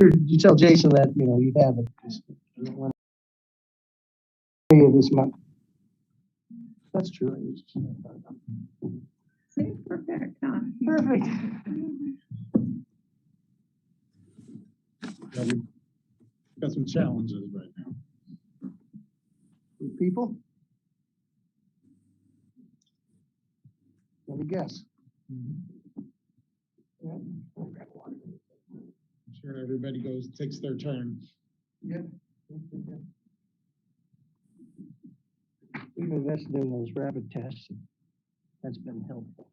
sure you tell Jason that, you have it. 'Cause I don't want to this month. That's true. See, perfect, huh? Perfect. Yeah, we've got some challenges right now. With people? Let me guess. Yeah. I'm sure everybody takes their turn. Yep. We've invested in those rapid tests. That's been helpful.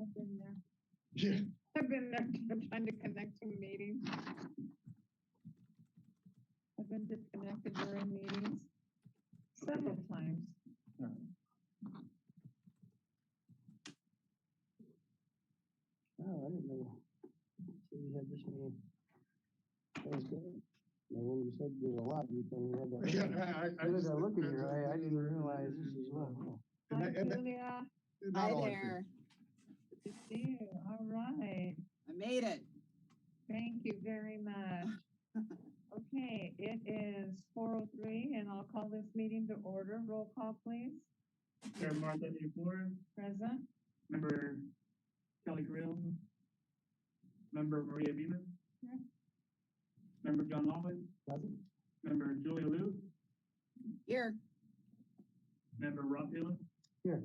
I've been there. Yeah. I've been there trying to connect to meetings. I've been disconnected during meetings several times. Oh, I didn't know. So you had this meeting. That was good. And when you said there's a lot, you had that. Yeah, I just look in your eye. I didn't realize this as well. And Hi, that- and that- Julia. not Hi all at there. Good to see you. All right. I made it. Thank you very much. Okay, it is 4:03 and I'll call this meeting to order. Roll call, please. Chair Martha A. Flores, Present. Member Kelly Creel, Member Maria Beeman, Here. Member John Lawman, Member Julia Liu, Here. Member Rob Taylor. Here.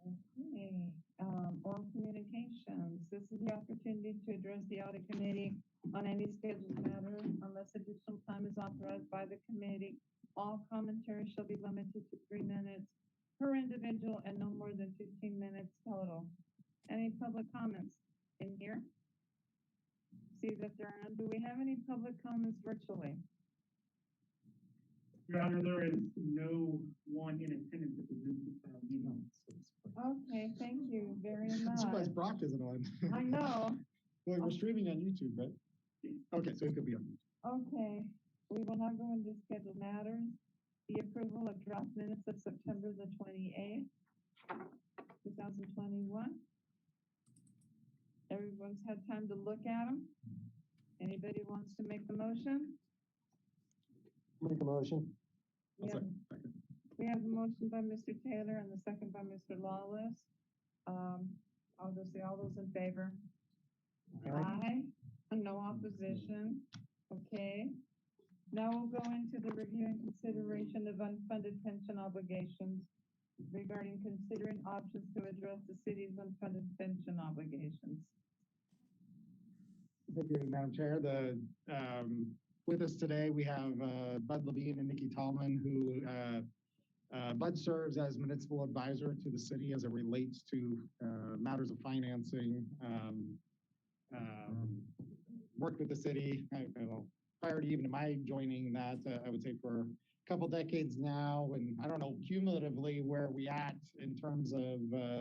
Okay, oral communications. This is the opportunity to address the audit committee on any scheduled matter unless additional time is authorized by the committee. All commentary shall be limited to 3 minutes per individual and no more than 15 minutes total. Any public comments in here? See that there are none. Do we have any public comments virtually? Your Honor, there is no one in attendance at the Zoom meeting. Okay, thank you very much. Surprised Brock isn't on. I know. Well, we're streaming on YouTube, right? Okay, so it could be on YouTube. Okay, we will now go into scheduled matters. The approval of draft minutes of September the 28th, 2021. Everyone's had time to look at them. Anybody wants to make the motion? Make a motion. We have, we have the motion by Mr. Taylor and the second by Mr. Lawless. I'll just say all those in favor. Aye. And no opposition. Okay. Now we'll go into the review and consideration of unfunded pension obligations regarding considering options to address the city's unfunded pension obligations. Thank you, Madam Chair. With us today, we have Bud Levine and Nikki Tallman, who Bud serves as municipal advisor to the city as it relates to matters of financing. Worked with the city, prior to even my joining that, I would say for a couple decades now, and I don't know cumulatively where we at in terms of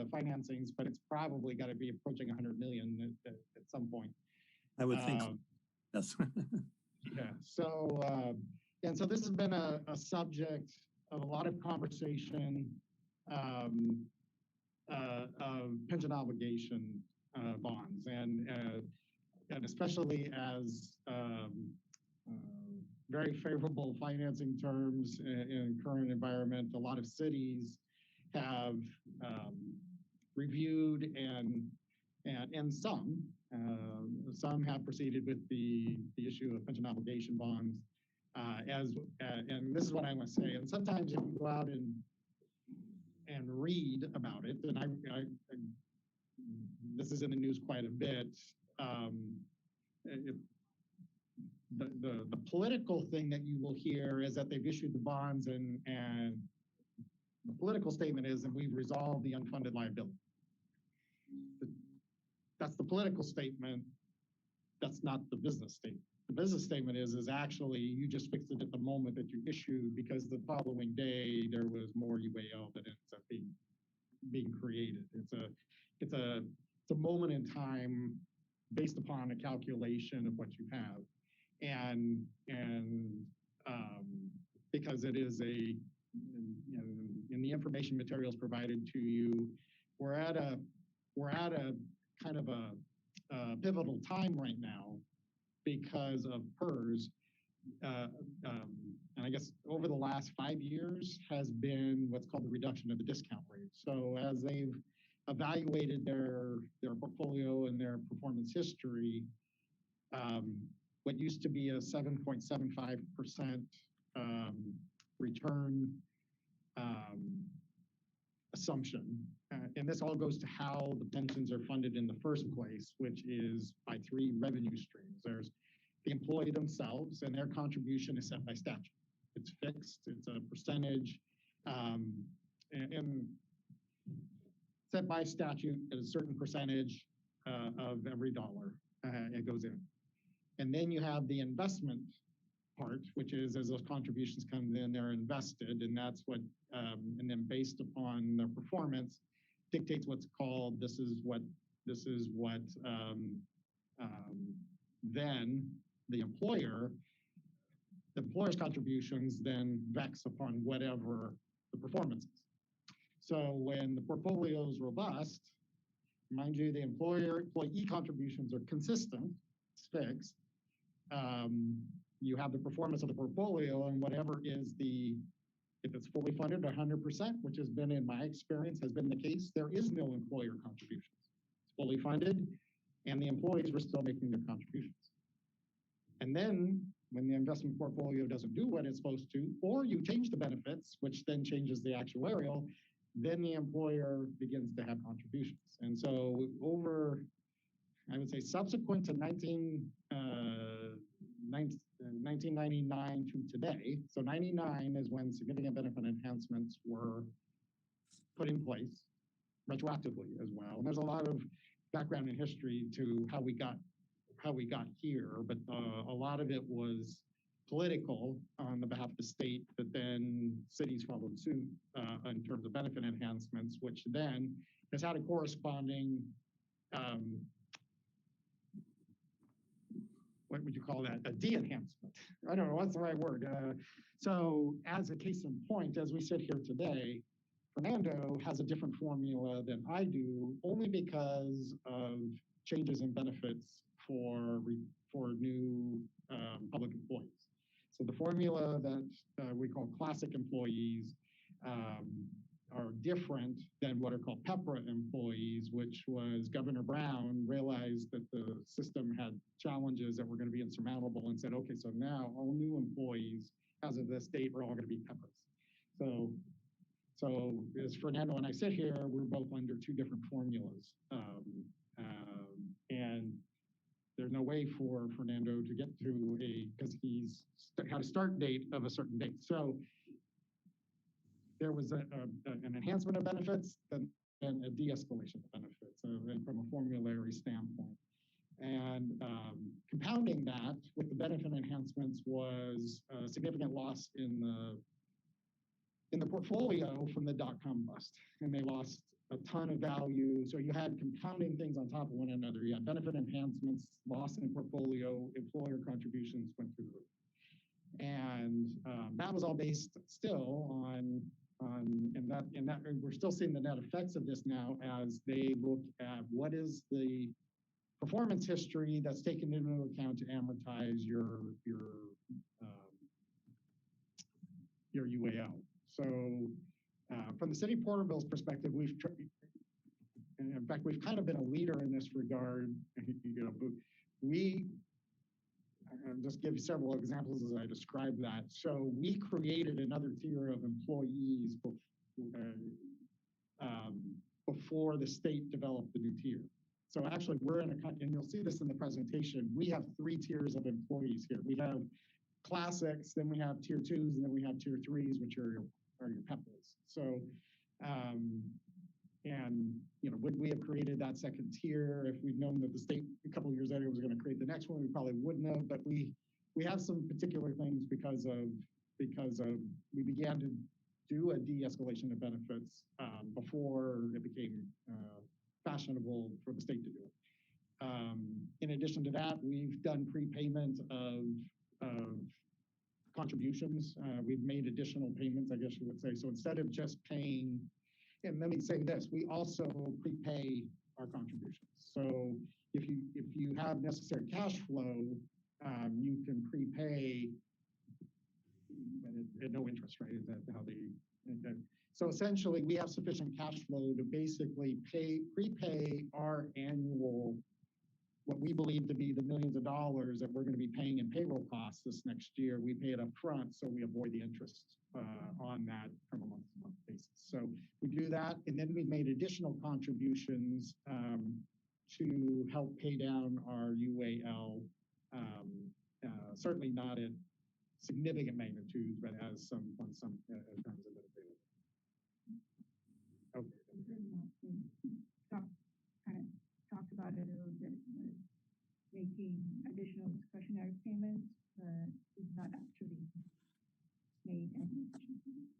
financings, but it's probably got to be approaching 100 million at some point. I would think so. Yes. Yeah. So, and so this has been a subject of a lot of conversation of pension obligation bonds, and especially as very favorable financing terms in current environment, a lot of cities have reviewed and some have proceeded with the issue of pension obligation bonds and this is what I want to say. And sometimes if you go out and read about it, and I this is in the news quite a bit. The political thing that you will hear is that they've issued the bonds and the political statement is that we've resolved the unfunded liability. That's the political statement. That's not the business statement. The business statement is actually you just fixed it at the moment that you issued because the following day there was more UAL that ends up being created. It's a moment in time based upon a calculation of what you have, and because it is in the information materials provided to you, we're at a kind of a pivotal time right now because of PERS. And I guess over the last 5 years has been what's called the reduction of the discount rate. So as they've evaluated their portfolio and their performance history, what used to be a 7.75% return assumption, and this all goes to how the pensions are funded in the first place, which is by 3 revenue streams. There's the employee themselves, and their contribution is set by statute. It's fixed, it's a percentage, and set by statute at a certain percentage of every dollar it goes in. And then you have the investment part, which is as those contributions come in, they're invested, and that's what, and then based upon their performance, dictates what's called, this is what then the employer's contributions then vex upon whatever the performance is. So when the portfolio is robust, mind you, the employee contributions are consistent, it's fixed. You have the performance of the portfolio, and whatever is if it's fully funded 100%, which has been in my experience, has been the case, there is no employer contributions. It's fully funded, and the employees were still making their contributions. And then when the investment portfolio doesn't do what it's supposed to, or you change the benefits, which then changes the actuarial, then the employer begins to have contributions. And so over, I would say subsequent to 1999 to today, so 99 is when significant benefit enhancements were put in place, retroactively as well. And there's a lot of background and history to how we got here, but a lot of it was political on the behalf of the state, but then cities followed suit in terms of benefit enhancements, which then has had a corresponding, what would you call that? A de-enhancement. I don't know, what's the right word? So as a case in point, as we sit here today, Fernando has a different formula than I do, only because of changes in benefits for new public employees. So the formula that we call classic employees are different than what are called PEPRA employees, which was Governor Brown realized that the system had challenges that were going to be insurmountable and said, okay, so now all new employees as of this date are all going to be PEPRAs. So as Fernando and I sit here, we're both under two different formulas. And there's no way for Fernando to get to because he's had a start date of a certain date. So there was an enhancement of benefits and a de-escalation of benefits from a formulary standpoint. And compounding that with the benefit enhancements was a significant loss in the portfolio from the dot-com bust. And they lost a ton of value. So you had compounding things on top of one another. You had benefit enhancements, loss in portfolio, employer contributions went through the roof. And that was all based still on we're still seeing the net effects of this now as they look at what is the performance history that's taken into account to amortize your UAL. So from the city of Porterville's perspective, we've kind of been a leader in this regard. I'll just give you several examples as I describe that. So we created another tier of employees before the state developed the new tier. So actually we're in and you'll see this in the presentation, we have 3 tiers of employees here. We have classics, then we have tier 2s, and then we have tier 3s, which are your PEPRAs. So, would we have created that second tier if we'd known that the state a couple of years later was going to create the next one? We probably wouldn't have, but we have some particular things because we began to do a de-escalation of benefits before it became fashionable for the state to do it. In addition to that, we've done prepayment of contributions. We've made additional payments, I guess you would say. So instead of just paying, and let me say this, we also prepay our contributions. So if you have necessary cash flow, you can prepay at no interest, right? Is that how they? So essentially, we have sufficient cash flow to basically prepay our annual, what we believe to be the millions of dollars that we're going to be paying in payroll costs this next year. We pay it up front, so we avoid the interest on that from a month-to-month basis. So we do that, and then we've made additional contributions to help pay down our UAL, certainly not at significant magnitudes, but as some terms of benefit. Okay. Talked about it a little bit, but making additional discretionary payments, but it's not actually made any additional payments.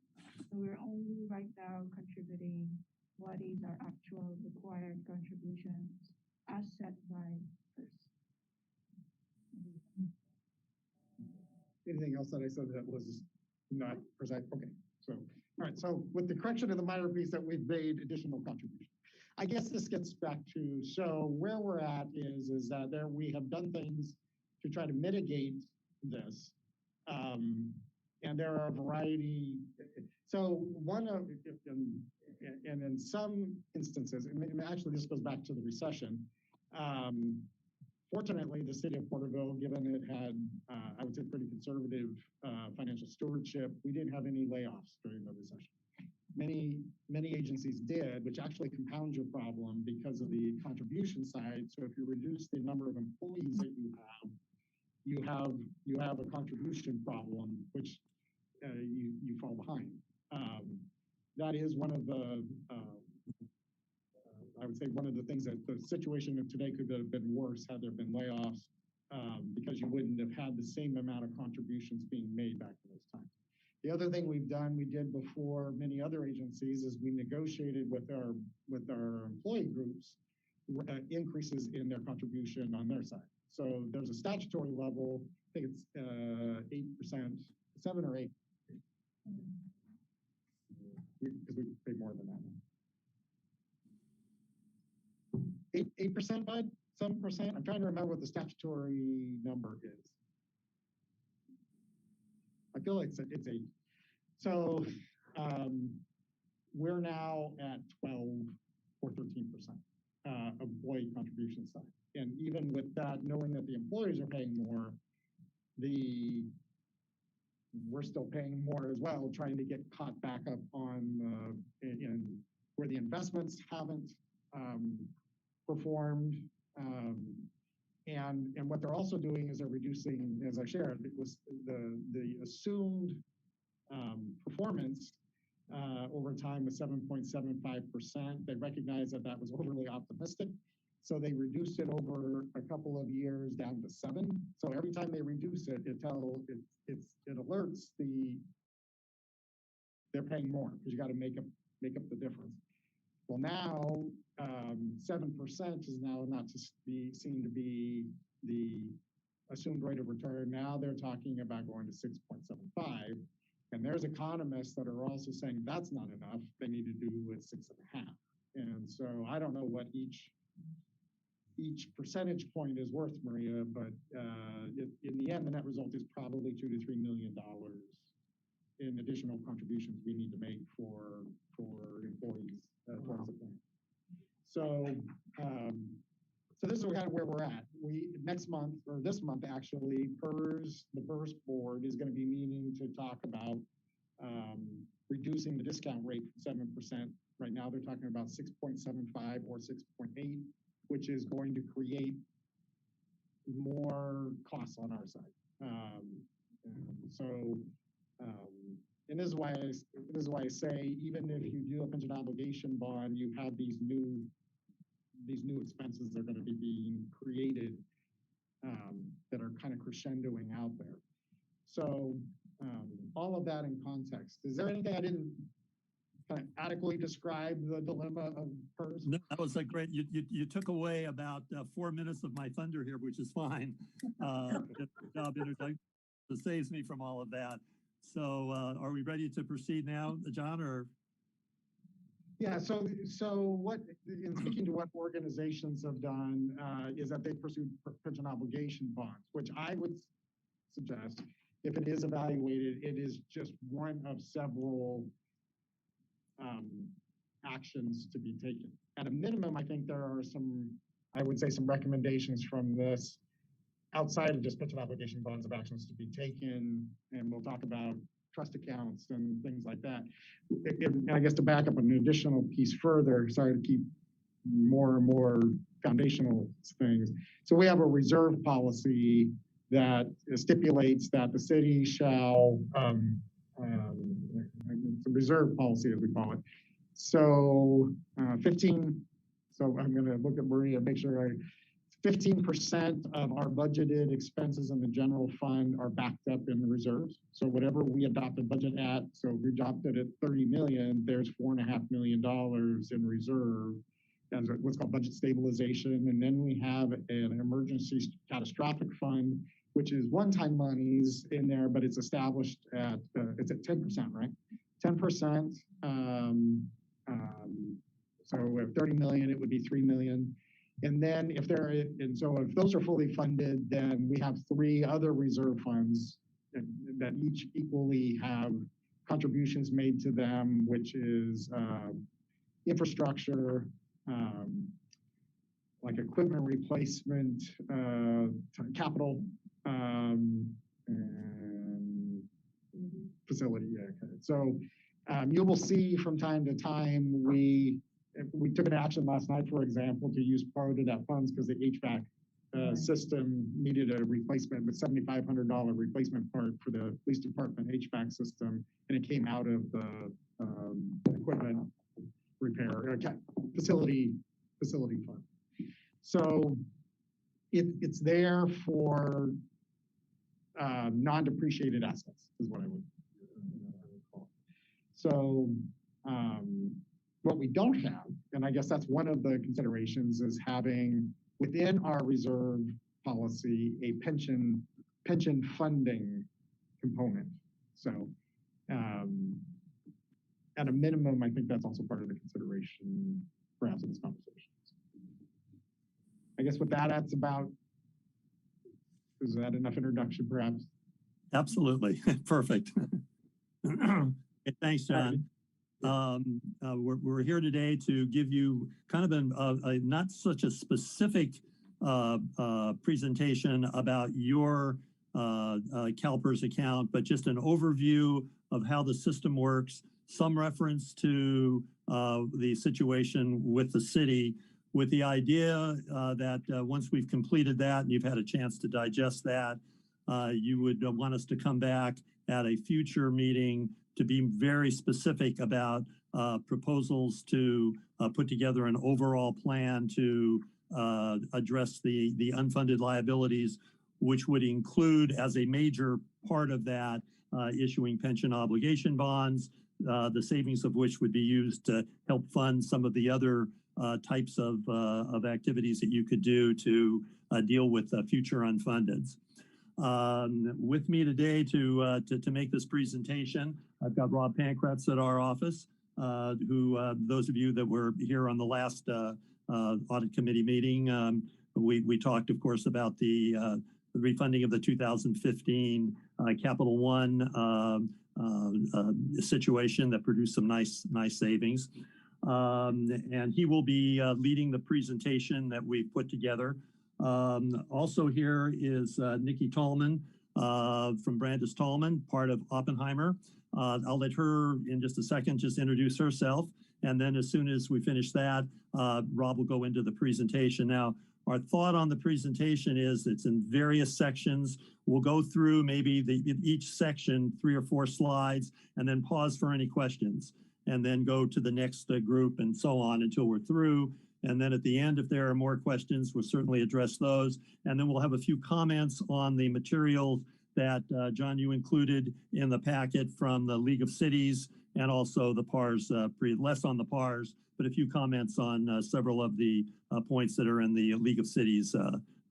So we're only right now contributing what is our actual required contributions as set by first. Anything else that I said that was not precise? Okay, so, all right, so with the correction of the minor piece that we've made additional contributions. I guess this gets back to, so where we're at is that we have done things to try to mitigate this. And there are a variety, so and in some instances, and actually this goes back to the recession, fortunately, the city of Porterville, given it had, I would say, pretty conservative financial stewardship, we didn't have any layoffs during the recession. Many agencies did, which actually compounds your problem because of the contribution side. So if you reduce the number of employees that you have a contribution problem, which you fall behind. That is one of the, I would say one of the things that the situation of today could have been worse had there been layoffs, because because you wouldn't have had the same amount of contributions being made back in those times. The other thing we did before many other agencies, is we negotiated with our employee groups increases in their contribution on their side. So there's a statutory level, I think it's 8%, 7 or 8, because we pay more than that. 8%, bud? 7%? I'm trying to remember what the statutory number is. I feel like it's 8. So we're now at 12 or 13% employee contribution side. And even with that, knowing that the employees are paying more, we're still paying more as well, trying to get caught back up on in where the investments haven't performed. And what they're also doing is they're reducing, as I shared, it was the assumed performance over time was 7.75%. They recognize that that was overly optimistic. So they reduced it over a couple of years down to 7. So every time they reduce it, it alerts they're paying more, because you got to make up the difference. Well, now 7% is now not to be seen to be the assumed rate of return. Now they're talking about going to 6.75. And there's economists that are also saying that's not enough. They need to do with 6.5. And so I don't know what each percentage point is worth, Maria, but in the end, the net result is probably $2 to $3 million in additional contributions we need to make for employees towards the plan. So this is kind of where we're at. Next month, or this month actually, the PERS board is going to be meeting to talk about reducing the discount rate from 7%. Right now, they're talking about 6.75 or 6.8, which is going to create more costs on our side. And this is why I say, even if you do a pension obligation bond, you have these new expenses that are going to be being created that are kind of crescendoing out there. So all of that in context. Is there anything I didn't kind of adequately describe the dilemma of PERS? No, that was a great, you took away about 4 minutes of my thunder here, which is fine. Good job introducing. It saves me from all of that. So are we ready to proceed now, John, or? Yeah, so what, in speaking to what organizations have done, is that they pursued pension obligation bonds, which I would suggest, if it is evaluated, it is just one of several actions to be taken. At a minimum, I think there are some recommendations from this outside of just pension obligation bonds of actions to be taken, and we'll talk about trust accounts and things like that. And I guess to back up an additional piece further, sorry to keep more and more foundational things. So we have a reserve policy that stipulates that the city shall, it's a reserve policy as we call it. So so I'm gonna look at Maria and make sure 15% of our budgeted expenses in the general fund are backed up in the reserves. So whatever we adopt the budget at, so if we adopted at 30 million, there's $4.5 million in reserve as what's called budget stabilization. And then we have an emergency catastrophic fund, which is one-time monies in there, but it's established at, it's at 10%, right? 10%. So at 30 million, it would be 3 million. And then if those are fully funded, then we have 3 other reserve funds that each equally have contributions made to them, which is infrastructure, like equipment replacement, capital, and facility. Yeah, okay. So you will see from time to time, we took an action last night, for example, to use part of that funds because the HVAC system needed a replacement, with $7,500 replacement part for the police department HVAC system, and it came out of the equipment repair facility fund. So it's there for non-depreciated assets is what I would call it. So what we don't have, and I guess that's one of the considerations, is having within our reserve policy a pension funding component. So at a minimum, I think that's also part of the consideration perhaps in this conversation. I guess with that, that's about, is that enough introduction perhaps? Absolutely. Perfect. Okay, thanks, John. We're here today to give you kind of a not such a specific presentation about your Calpers account, but just an overview of how the system works, some reference to the situation with the city, with the idea that once we've completed that and you've had a chance to digest that, you would want us to come back at a future meeting to be very specific about proposals to put together an overall plan to address the unfunded liabilities, which would include as a major part of that issuing pension obligation bonds, the savings of which would be used to help fund some of the other types of activities that you could do to deal with future unfundeds. With me today to make this presentation, I've got Rob Pankratz at our office, who those of you that were here on the last audit committee meeting, we talked, of course, about the refunding of the 2015 Capital One situation that produced some nice savings. And he will be leading the presentation that we've put together. Also here is Nikki Tallman from Brandis Tallman, part of Oppenheimer. I'll let her in just a second just introduce herself. And then as soon as we finish that, Rob will go into the presentation. Now, our thought on the presentation is it's in various sections. We'll go through maybe each section, 3 or 4 slides, and then pause for any questions, and then go to the next group and so on until we're through. And then at the end, if there are more questions, we'll certainly address those. And then we'll have a few comments on the materials that, John, you included in the packet from the League of Cities and also the PARS, less on the PARS, but a few comments on several of the points that are in the League of Cities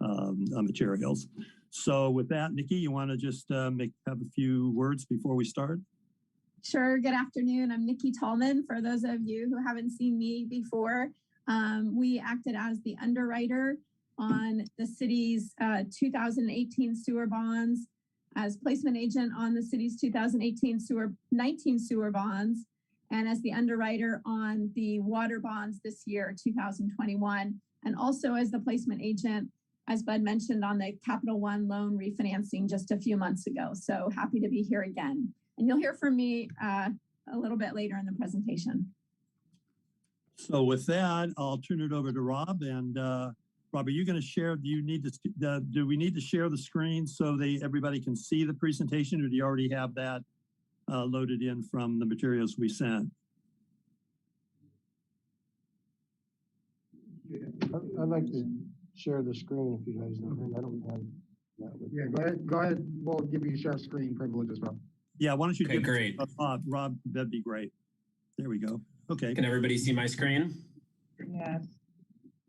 materials. So with that, Nikki, you want to just have a few words before we start? Sure. Good afternoon. I'm Nikki Tallman. For those of you who haven't seen me before, we acted as the underwriter on the city's 2018 sewer bonds, as placement agent on the city's 19 sewer bonds, and as the underwriter on the water bonds this year, 2021, and also as the placement agent, as Bud mentioned, on the Capital One loan refinancing just a few months ago. So happy to be here again. And you'll hear from me a little bit later in the presentation. So with that, I'll turn it over to Rob. And Rob, are you going to share? Do you need to? Do we need to share the screen so everybody can see the presentation, or do you already have that loaded in from the materials we sent? I'd like to share the screen if you guys don't mind. I don't have that with Yeah, go ahead. We'll give you share screen privileges, Rob. Yeah, why don't you give great. Rob, that'd be great. There we go. Okay. Can everybody see my screen? Yes.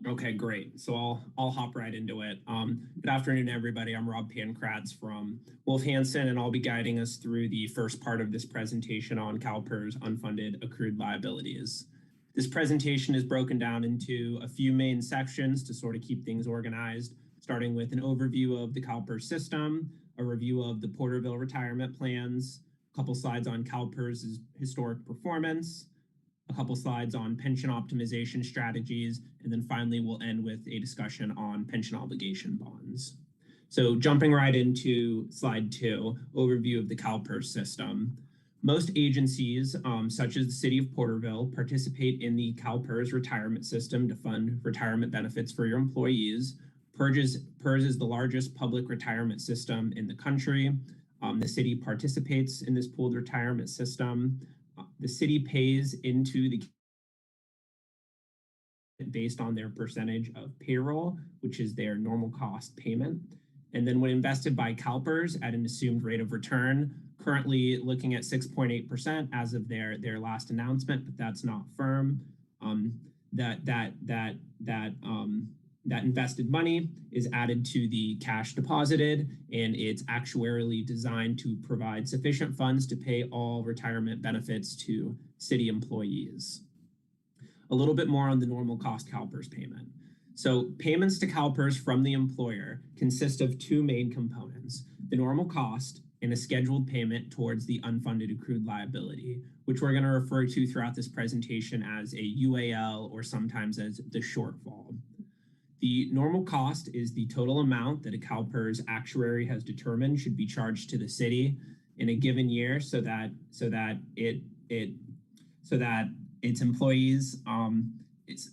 Okay, great. So I'll hop right into it. Good afternoon, everybody. I'm Rob Pankratz from Wolf Hansen, and I'll be guiding us through the first part of this presentation on Calpers unfunded accrued liabilities. This presentation is broken down into a few main sections to sort of keep things organized, starting with an overview of the Calpers system, a review of the Porterville retirement plans, a couple slides on Calpers' historic performance, a couple slides on pension optimization strategies, and then finally we'll end with a discussion on pension obligation bonds. So jumping right into slide 2, overview of the Calpers system. Most agencies, such as the City of Porterville, participate in the Calpers retirement system to fund retirement benefits for your employees. PERS is the largest public retirement system in the country. The city participates in this pooled retirement system. The city pays into the based on their percentage of payroll, which is their normal cost payment. And then when invested by Calpers at an assumed rate of return, currently looking at 6.8% as of their last announcement, but that's not firm. That invested money is added to the cash deposited, and it's actuarially designed to provide sufficient funds to pay all retirement benefits to city employees. A little bit more on the normal cost Calpers payment. So payments to Calpers from the employer consist of two main components: the normal cost and a scheduled payment towards the unfunded accrued liability, which we're going to refer to throughout this presentation as a UAL or sometimes as the shortfall. The normal cost is the total amount that a Calpers actuary has determined should be charged to the city in a given year so that its employees it's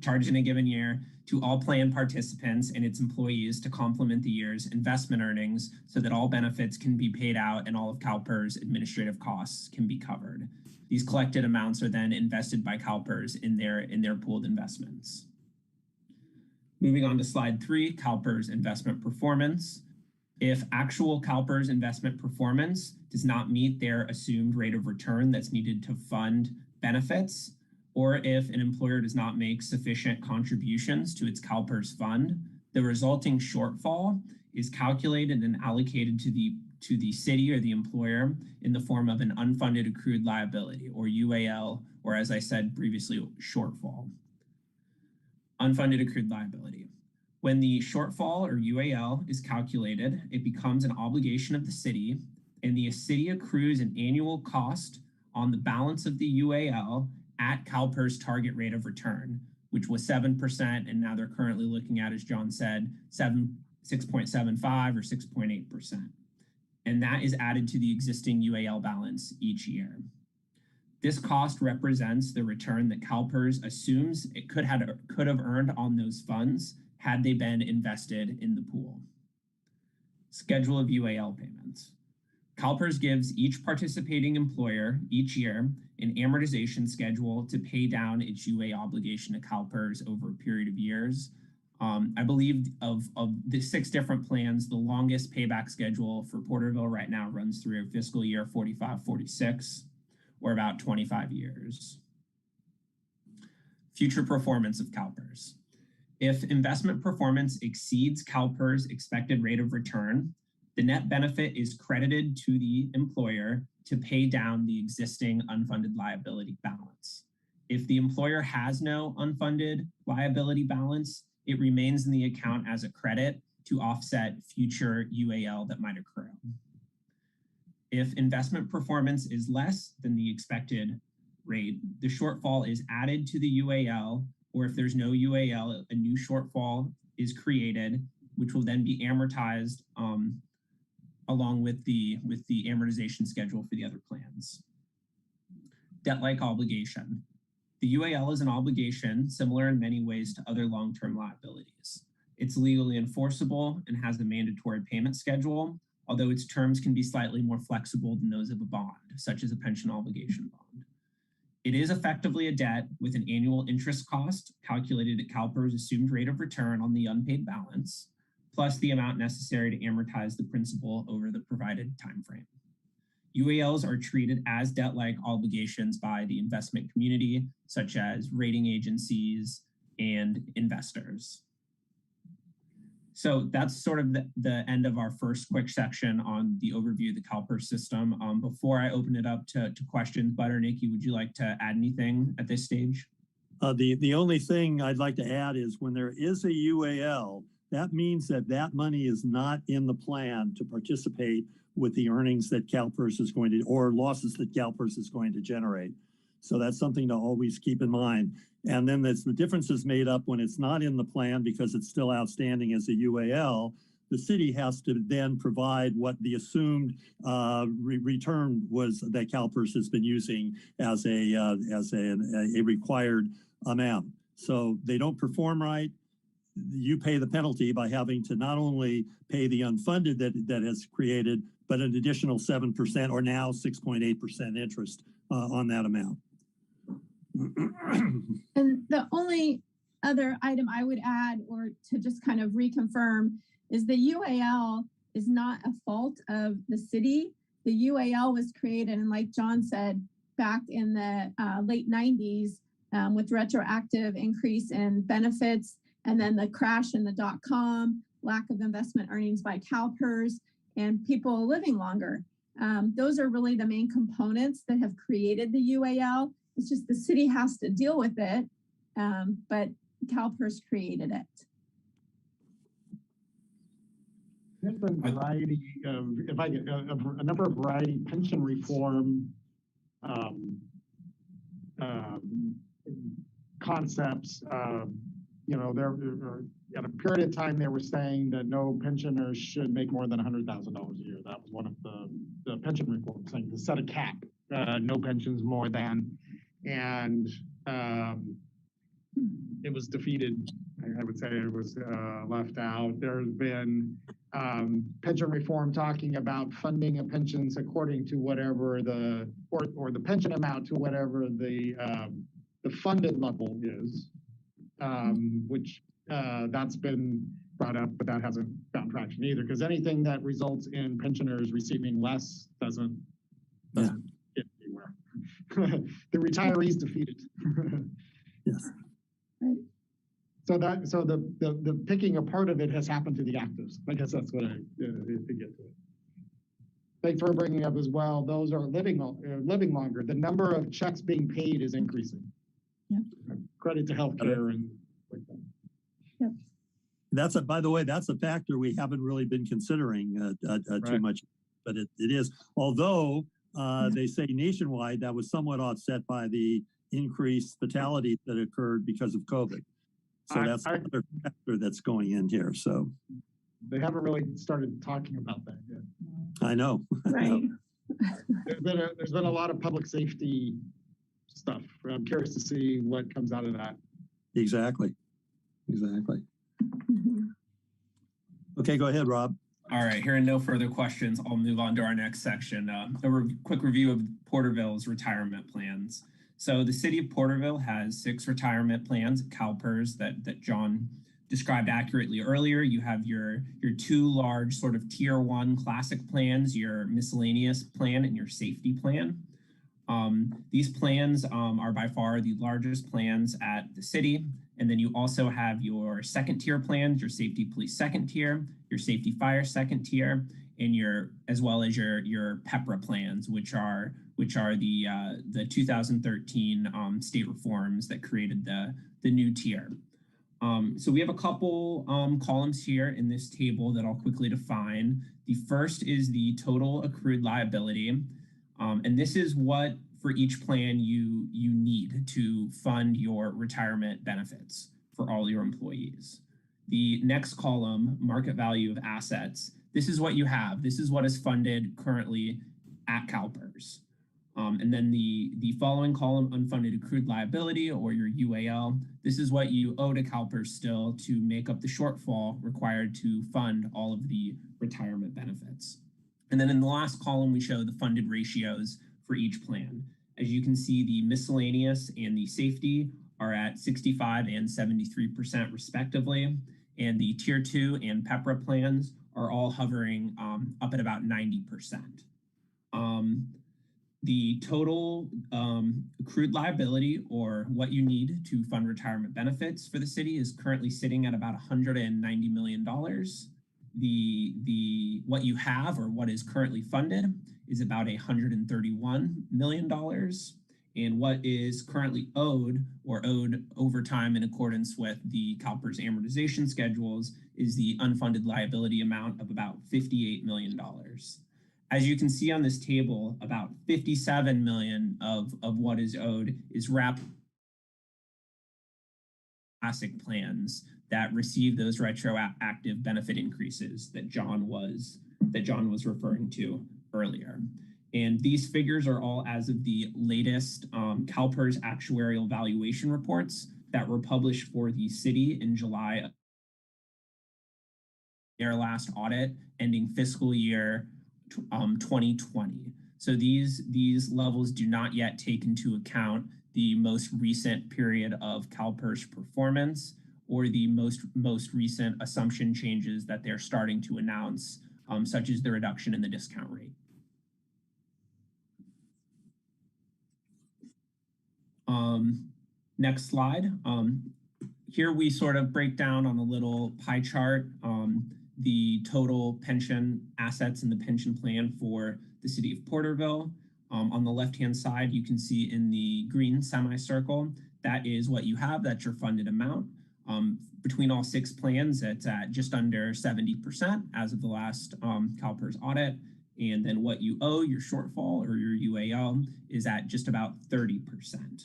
charged in a given year to all plan participants and its employees to complement the year's investment earnings so that all benefits can be paid out and all of Calpers' administrative costs can be covered. These collected amounts are then invested by Calpers in their pooled investments. Moving on to slide 3, Calpers investment performance. If actual Calpers investment performance does not meet their assumed rate of return that's needed to fund benefits, or if an employer does not make sufficient contributions to its Calpers fund, the resulting shortfall is calculated and allocated to the city or the employer in the form of an unfunded accrued liability, or UAL, or as I said previously, shortfall. Unfunded accrued liability. When the shortfall or UAL is calculated, it becomes an obligation of the city, and the city accrues an annual cost on the balance of the UAL at Calpers' target rate of return, which was 7%, and now they're currently looking at, as John said, 6.75 or 6.8%. And that is added to the existing UAL balance each year. This cost represents the return that Calpers assumes it could have earned on those funds had they been invested in the pool. Schedule of UAL payments. Calpers gives each participating employer each year an amortization schedule to pay down its UA obligation to Calpers over a period of years. I believe of the 6 different plans, the longest payback schedule for Porterville right now runs through fiscal year 45-46, or about 25 years. Future performance of Calpers. If investment performance exceeds Calpers' expected rate of return, the net benefit is credited to the employer to pay down the existing unfunded liability balance. If the employer has no unfunded liability balance, it remains in the account as a credit to offset future UAL that might accrue. If investment performance is less than the expected rate, the shortfall is added to the UAL, or if there's no UAL, a new shortfall is created, which will then be amortized along with the amortization schedule for the other plans. Debt-like obligation. The UAL is an obligation similar in many ways to other long-term liabilities. It's legally enforceable and has a mandatory payment schedule, although its terms can be slightly more flexible than those of a bond, such as a pension obligation bond. It is effectively a debt with an annual interest cost calculated at Calpers' assumed rate of return on the unpaid balance, plus the amount necessary to amortize the principal over the provided timeframe. UALs are treated as debt-like obligations by the investment community, such as rating agencies and investors. So that's sort of the end of our first quick section on the overview of the Calpers system. Before I open it up to questions, Bud or Nikki, would you like to add anything at this stage? The only thing I'd like to add is when there is a UAL, that means that that money is not in the plan to participate with the earnings that Calpers is going to, or losses that Calpers is going to generate. So that's something to always keep in mind. And then the difference is made up when it's not in the plan because it's still outstanding as a UAL. The city has to then provide what the assumed return was that Calpers has been using as a required amount. So they don't perform right. You pay the penalty by having to not only pay the unfunded that has created, but an additional 7% or now 6.8% interest on that amount. And the only other item I would add, or to just kind of reconfirm, is the UAL is not a fault of the city. The UAL was created, and like John said, back in the late 90s with retroactive increase in benefits, and then the crash in the .com, lack of investment earnings by Calpers, and people living longer. Those are really the main components that have created the UAL. It's just the city has to deal with it, but Calpers created it. There's been a variety of, a number of variety pension reform concepts. You know, there at a period of time they were saying that no pensioners should make more than $100,000 a year. That was one of the pension reforms, saying to set a cap, no pensions more than, and it was defeated. I would say it was left out. There's been pension reform talking about funding of pensions according to whatever or the pension amount to whatever the funded level is, which that's been brought up, but that hasn't found traction either, because anything that results in pensioners receiving less doesn't get anywhere. The retirees defeated. Yes. So the picking apart of it has happened to the actives. I guess that's what I to get to it. Thanks for bringing up as well. Those are living longer. The number of checks being paid is increasing. Yep. Credit to healthcare and like that. Yep. That's by the way, that's a factor we haven't really been considering too much, but it is. Although they say nationwide that was somewhat offset by the increased fatalities that occurred because of COVID. So that's another factor that's going in here. So they haven't really started talking about that yet. I know. Right. There's been a lot of public safety stuff. I'm curious to see what comes out of that. Exactly. Okay, go ahead, Rob. All right, hearing no further questions, I'll move on to our next section. A quick review of Porterville's retirement plans. So the city of Porterville has 6 retirement plans, Calpers, that John described accurately earlier. You have your 2 large sort of tier 1 classic plans, your miscellaneous plan and your safety plan. These plans are by far the largest plans at the city. And then you also have your second tier plans, your safety police second tier, your safety fire second tier, and as well as your PEPRA plans, which are the 2013 state reforms that created the new tier. So we have a couple columns here in this table that I'll quickly define. The first is the total accrued liability. And this is what for each plan you need to fund your retirement benefits for all your employees. The next column, market value of assets, this is what you have. This is what is funded currently at Calpers. And then the following column, unfunded accrued liability, or your UAL, this is what you owe to Calpers still to make up the shortfall required to fund all of the retirement benefits. And then in the last column, we show the funded ratios for each plan. As you can see, the miscellaneous and the safety are at 65 and 73% respectively. And the tier 2 and PEPRA plans are all hovering up at about 90%. The total accrued liability, or what you need to fund retirement benefits for the city, is currently sitting at about $190 million. What you have, or what is currently funded, is about $131 million. And what is currently owed, or owed over time in accordance with the Calpers amortization schedules, is the unfunded liability amount of about $58 million. As you can see on this table, about $57 million of what is owed is wrapped classic plans that receive those retroactive benefit increases that John was referring to earlier. And these figures are all as of the latest Calpers actuarial valuation reports that were published for the city in July of their last audit ending fiscal year 2020. So these levels do not yet take into account the most recent period of Calpers performance or the most recent assumption changes that they're starting to announce, such as the reduction in the discount rate. Next slide. Here we sort of break down on a little pie chart the total pension assets in the pension plan for the city of Porterville. On the left-hand side, you can see in the green semicircle, that is what you have, that's your funded amount. Between all 6 plans, it's at just under 70% as of the last Calpers audit. And then what you owe, your shortfall or your UAL, is at just about 30%.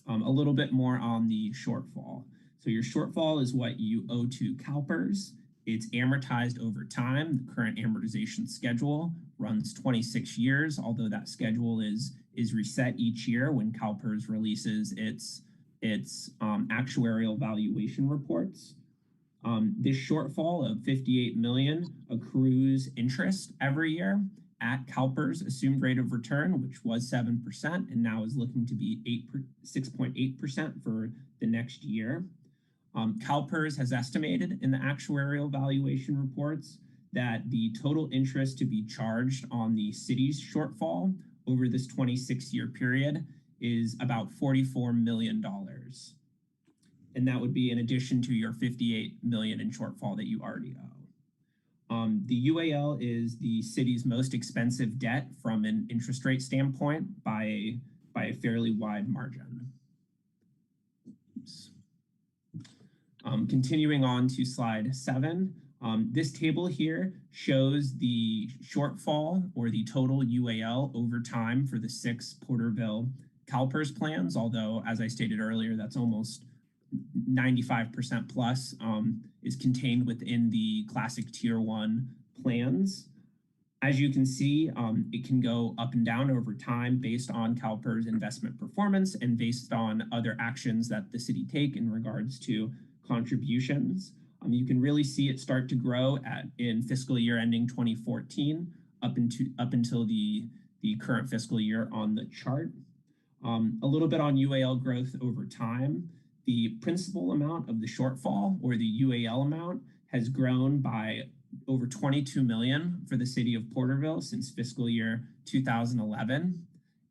A little bit more on the shortfall. So your shortfall is what you owe to Calpers. It's amortized over time. The current amortization schedule runs 26 years, although that schedule is reset each year when Calpers releases its actuarial valuation reports. This shortfall of $58 million accrues interest every year at Calpers' assumed rate of return, which was 7% and now is looking to be 6.8% for the next year. Calpers has estimated in the actuarial valuation reports that the total interest to be charged on the city's shortfall over this 26-year period is about $44 million. And that would be in addition to your $58 million in shortfall that you already owe. The UAL is the city's most expensive debt from an interest rate standpoint by a fairly wide margin. Oops. Continuing on to slide 7, this table here shows the shortfall or the total UAL over time for the 6 Porterville Calpers plans, although as I stated earlier, that's almost 95% plus is contained within the classic tier 1 plans. As you can see, it can go up and down over time based on Calpers investment performance and based on other actions that the city take in regards to contributions. You can really see it start to grow in fiscal year ending 2014 up until the current fiscal year on the chart. A little bit on UAL growth over time. The principal amount of the shortfall or the UAL amount has grown by over 22 million for the city of Porterville since fiscal year 2011.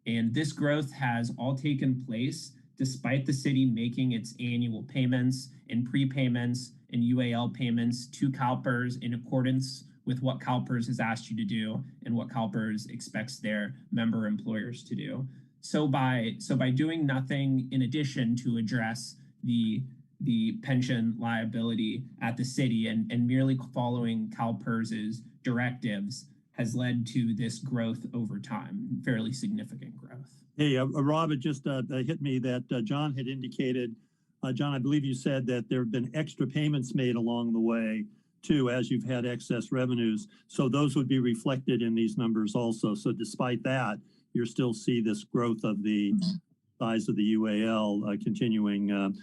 And this growth has all taken place despite the city making its annual payments and prepayments and UAL payments to Calpers in accordance with what Calpers has asked you to do and what Calpers expects their member employers to do. So by doing nothing in addition to address the pension liability at the city and merely following Calpers' directives has led to this growth over time, fairly significant growth. Hey, Rob, it just hit me that John had indicated, John, I believe you said that there have been extra payments made along the way too, as you've had excess revenues. So those would be reflected in these numbers also. So despite that, you still see this growth of the size of the UAL continuing.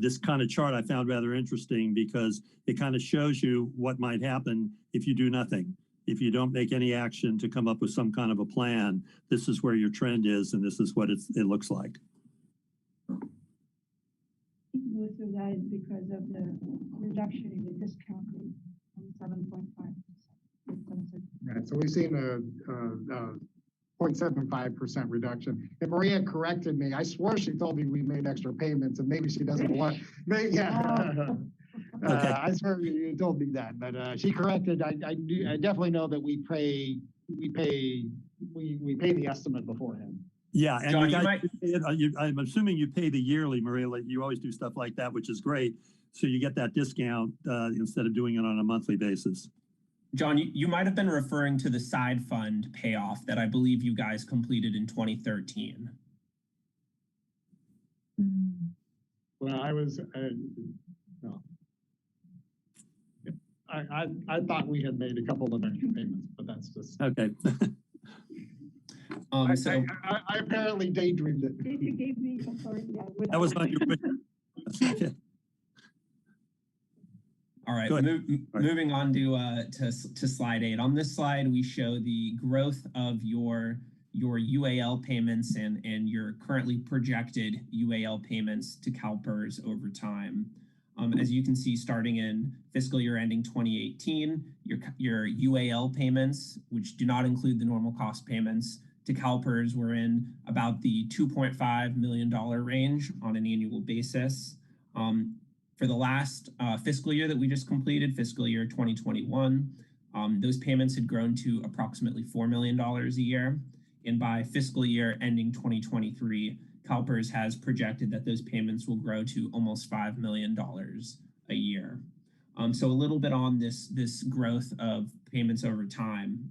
This kind of chart I found rather interesting because it kind of shows you what might happen if you do nothing. If you don't make any action to come up with some kind of a plan, this is where your trend is, and this is what it looks like. Most of that is because of the reduction in the discount rate from 7.5%. Right, so we've seen a 0.75% reduction. And Maria corrected me. I swore she told me we made extra payments, and maybe she doesn't want. Yeah. Okay. I swear you told me that, but she corrected. I definitely know that we pay the estimate beforehand. Yeah, and John, you guys, I'm assuming you pay the yearly, Maria. You always do stuff like that, which is great. So you get that discount instead of doing it on a monthly basis. John, you might have been referring to the side fund payoff that I believe you guys completed in 2013. Well, no. I thought we had made a couple of extra payments, but that's just okay. I apparently daydreamed it. You gave me authority. That was on your. Okay. All right, moving on to slide 8. On this slide, we show the growth of your UAL payments and your currently projected UAL payments to Calpers over time. As you can see, starting in fiscal year ending 2018, your UAL payments, which do not include the normal cost payments to Calpers, were in about the $2.5 million range on an annual basis. For the last fiscal year that we just completed, fiscal year 2021, those payments had grown to approximately $4 million a year. And by fiscal year ending 2023, Calpers has projected that those payments will grow to almost $5 million a year. So a little bit on this growth of payments over time.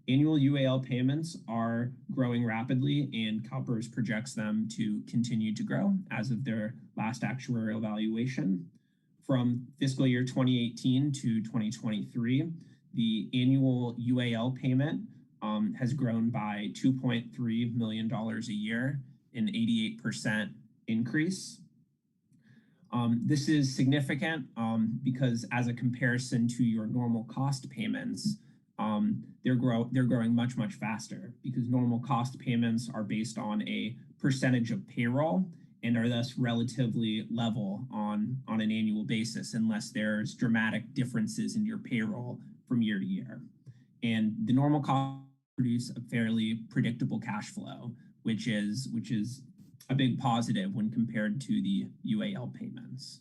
Annual UAL payments are growing rapidly, and Calpers projects them to continue to grow as of their last actuarial valuation. From fiscal year 2018 to 2023, the annual UAL payment has grown by $2.3 million a year, an 88% increase. This is significant because as a comparison to your normal cost payments, they're growing much, much faster because normal cost payments are based on a percentage of payroll and are thus relatively level on an annual basis unless there's dramatic differences in your payroll from year to year. And the normal costs produce a fairly predictable cash flow, which is a big positive when compared to the UAL payments.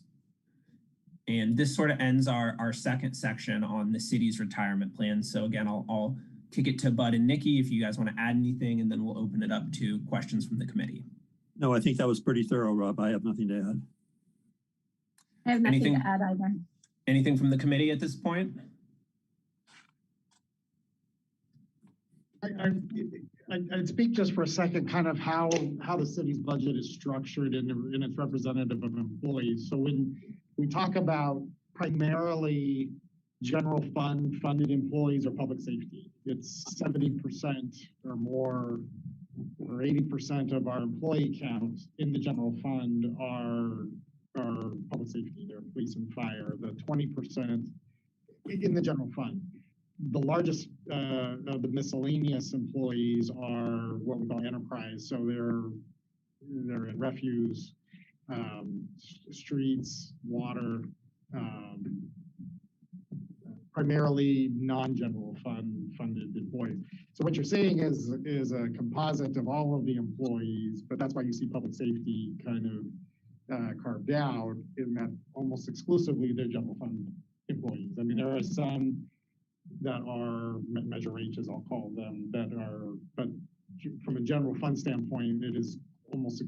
And this sort of ends our second section on the city's retirement plan. So again, I'll kick it to Bud and Nikki if you guys want to add anything, and then we'll open it up to questions from the committee. No, I think that was pretty thorough, Rob. I have nothing to add. I have nothing to add either. Anything from the committee at this point? I'd speak just for a second kind of how the city's budget is structured and it's representative of employees. So when we talk about primarily general fund funded employees or public safety, it's 70% or more or 80% of our employee count in the general fund are public safety, they're police and fire, the 20% in the general fund. The largest of the miscellaneous employees are what we call enterprise. So they're in refuse, streets, water, primarily non-general funded employees. So what you're seeing is a composite of all of the employees, but that's why you see public safety kind of carved out in that almost exclusively they're general fund employees. I mean, there are some that are Measure H, as I'll call them, that are, but from a general fund standpoint, it is almost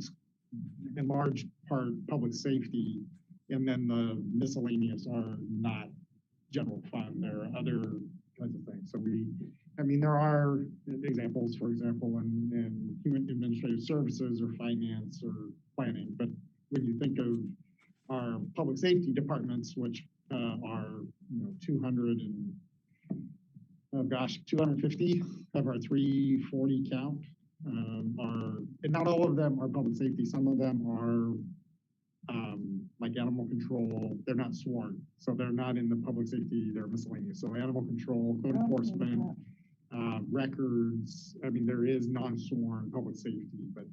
in large part public safety, and then the miscellaneous are not general fund. There are other kinds of things. So there are examples, for example, in human administrative services or finance or planning, but when you think of our public safety departments, which are 250 of our 340 count and not all of them are public safety. Some of them are like animal control. They're not sworn, so they're not in the public safety. They're miscellaneous. So animal control, code enforcement, records. I mean, there is non-sworn public safety, but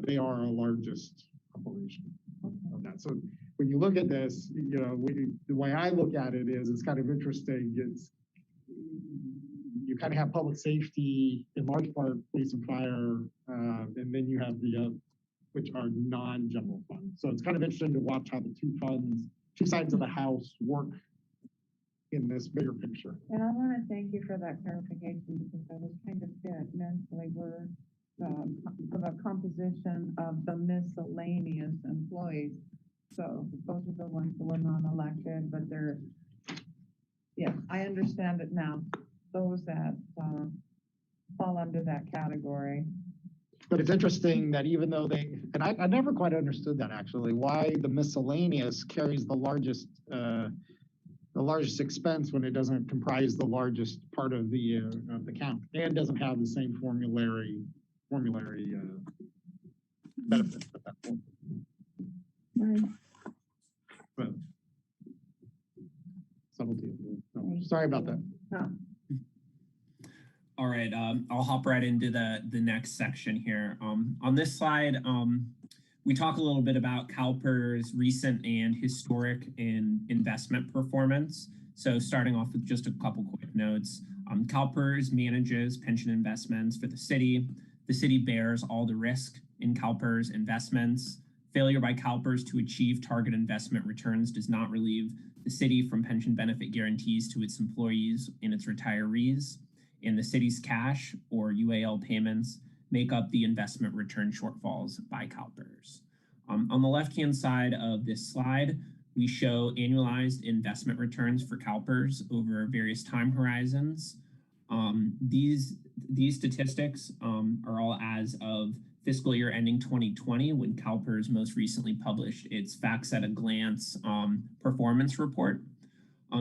they are our largest operation of that. So when you look at this, the way I look at it is it's kind of interesting. You kind of have public safety in large part, police and fire, and then you have the which are non-general funds. So it's kind of interesting to watch how the two sides of the house work in this bigger picture. And I want to thank you for that clarification because I was trying to fit mentally where the composition of the miscellaneous employees. So those are the ones that were non-elected, but I understand it now. Those that fall under that category. But it's interesting that even though I never quite understood that actually, why the miscellaneous carries the largest expense when it doesn't comprise the largest part of the count and doesn't have the same formulary benefits at that point. Right. But subtlety. Sorry about that. All right, I'll hop right into the next section here. On this slide, we talk a little bit about Calpers' recent and historic investment performance. So starting off with just a couple quick notes. Calpers manages pension investments for the city. The city bears all the risk in Calpers investments. Failure by Calpers to achieve target investment returns does not relieve the city from pension benefit guarantees to its employees and its retirees. And the city's cash, or Ual Payments, make up the investment return shortfalls by Calpers. On the left-hand side of this slide, we show annualized investment returns for Calpers over various time horizons. These statistics are all as of fiscal year ending 2020, when Calpers most recently published its Facts at a Glance performance report.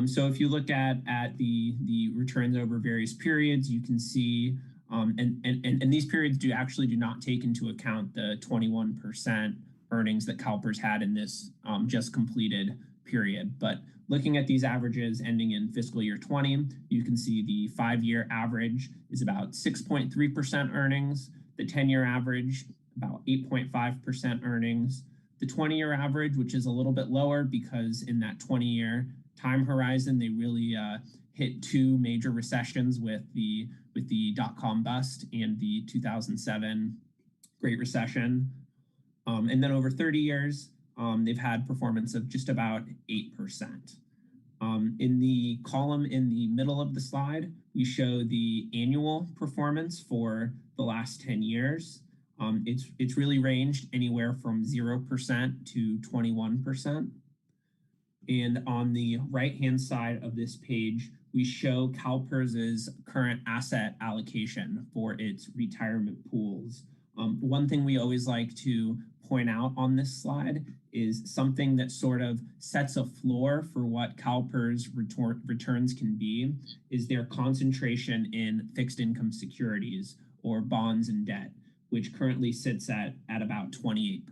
So if you look at the returns over various periods, you can see, and these periods do not take into account the 21% earnings that Calpers had in this just completed period. But looking at these averages ending in fiscal year 20, you can see the 5-year average is about 6.3% earnings, the 10-year average about 8.5% earnings, the 20-year average, which is a little bit lower because in that 20-year time horizon, they really hit two major recessions with the dot-com bust and the 2007 Great Recession. And then over 30 years, they've had performance of just about 8%. In the column in the middle of the slide, we show the annual performance for the last 10 years. It's really ranged anywhere from 0% to 21%. And on the right-hand side of this page, we show Calpers' current asset allocation for its retirement pools. One thing we always like to point out on this slide is something that sort of sets a floor for what Calpers' returns can be is their concentration in fixed income securities or bonds and debt, which currently sits at about 28%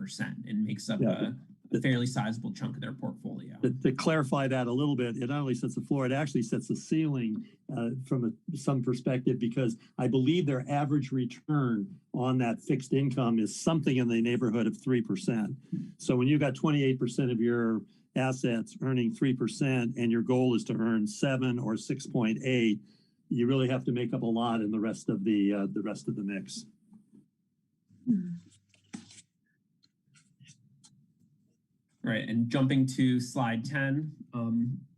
and makes up a fairly sizable chunk of their portfolio. To clarify that a little bit, it not only sets the floor, it actually sets the ceiling from some perspective, because I believe their average return on that fixed income is something in the neighborhood of 3%. So when you've got 28% of your assets earning 3% and your goal is to earn 7 or 6.8, you really have to make up a lot in the rest of the mix. Right, and jumping to slide 10,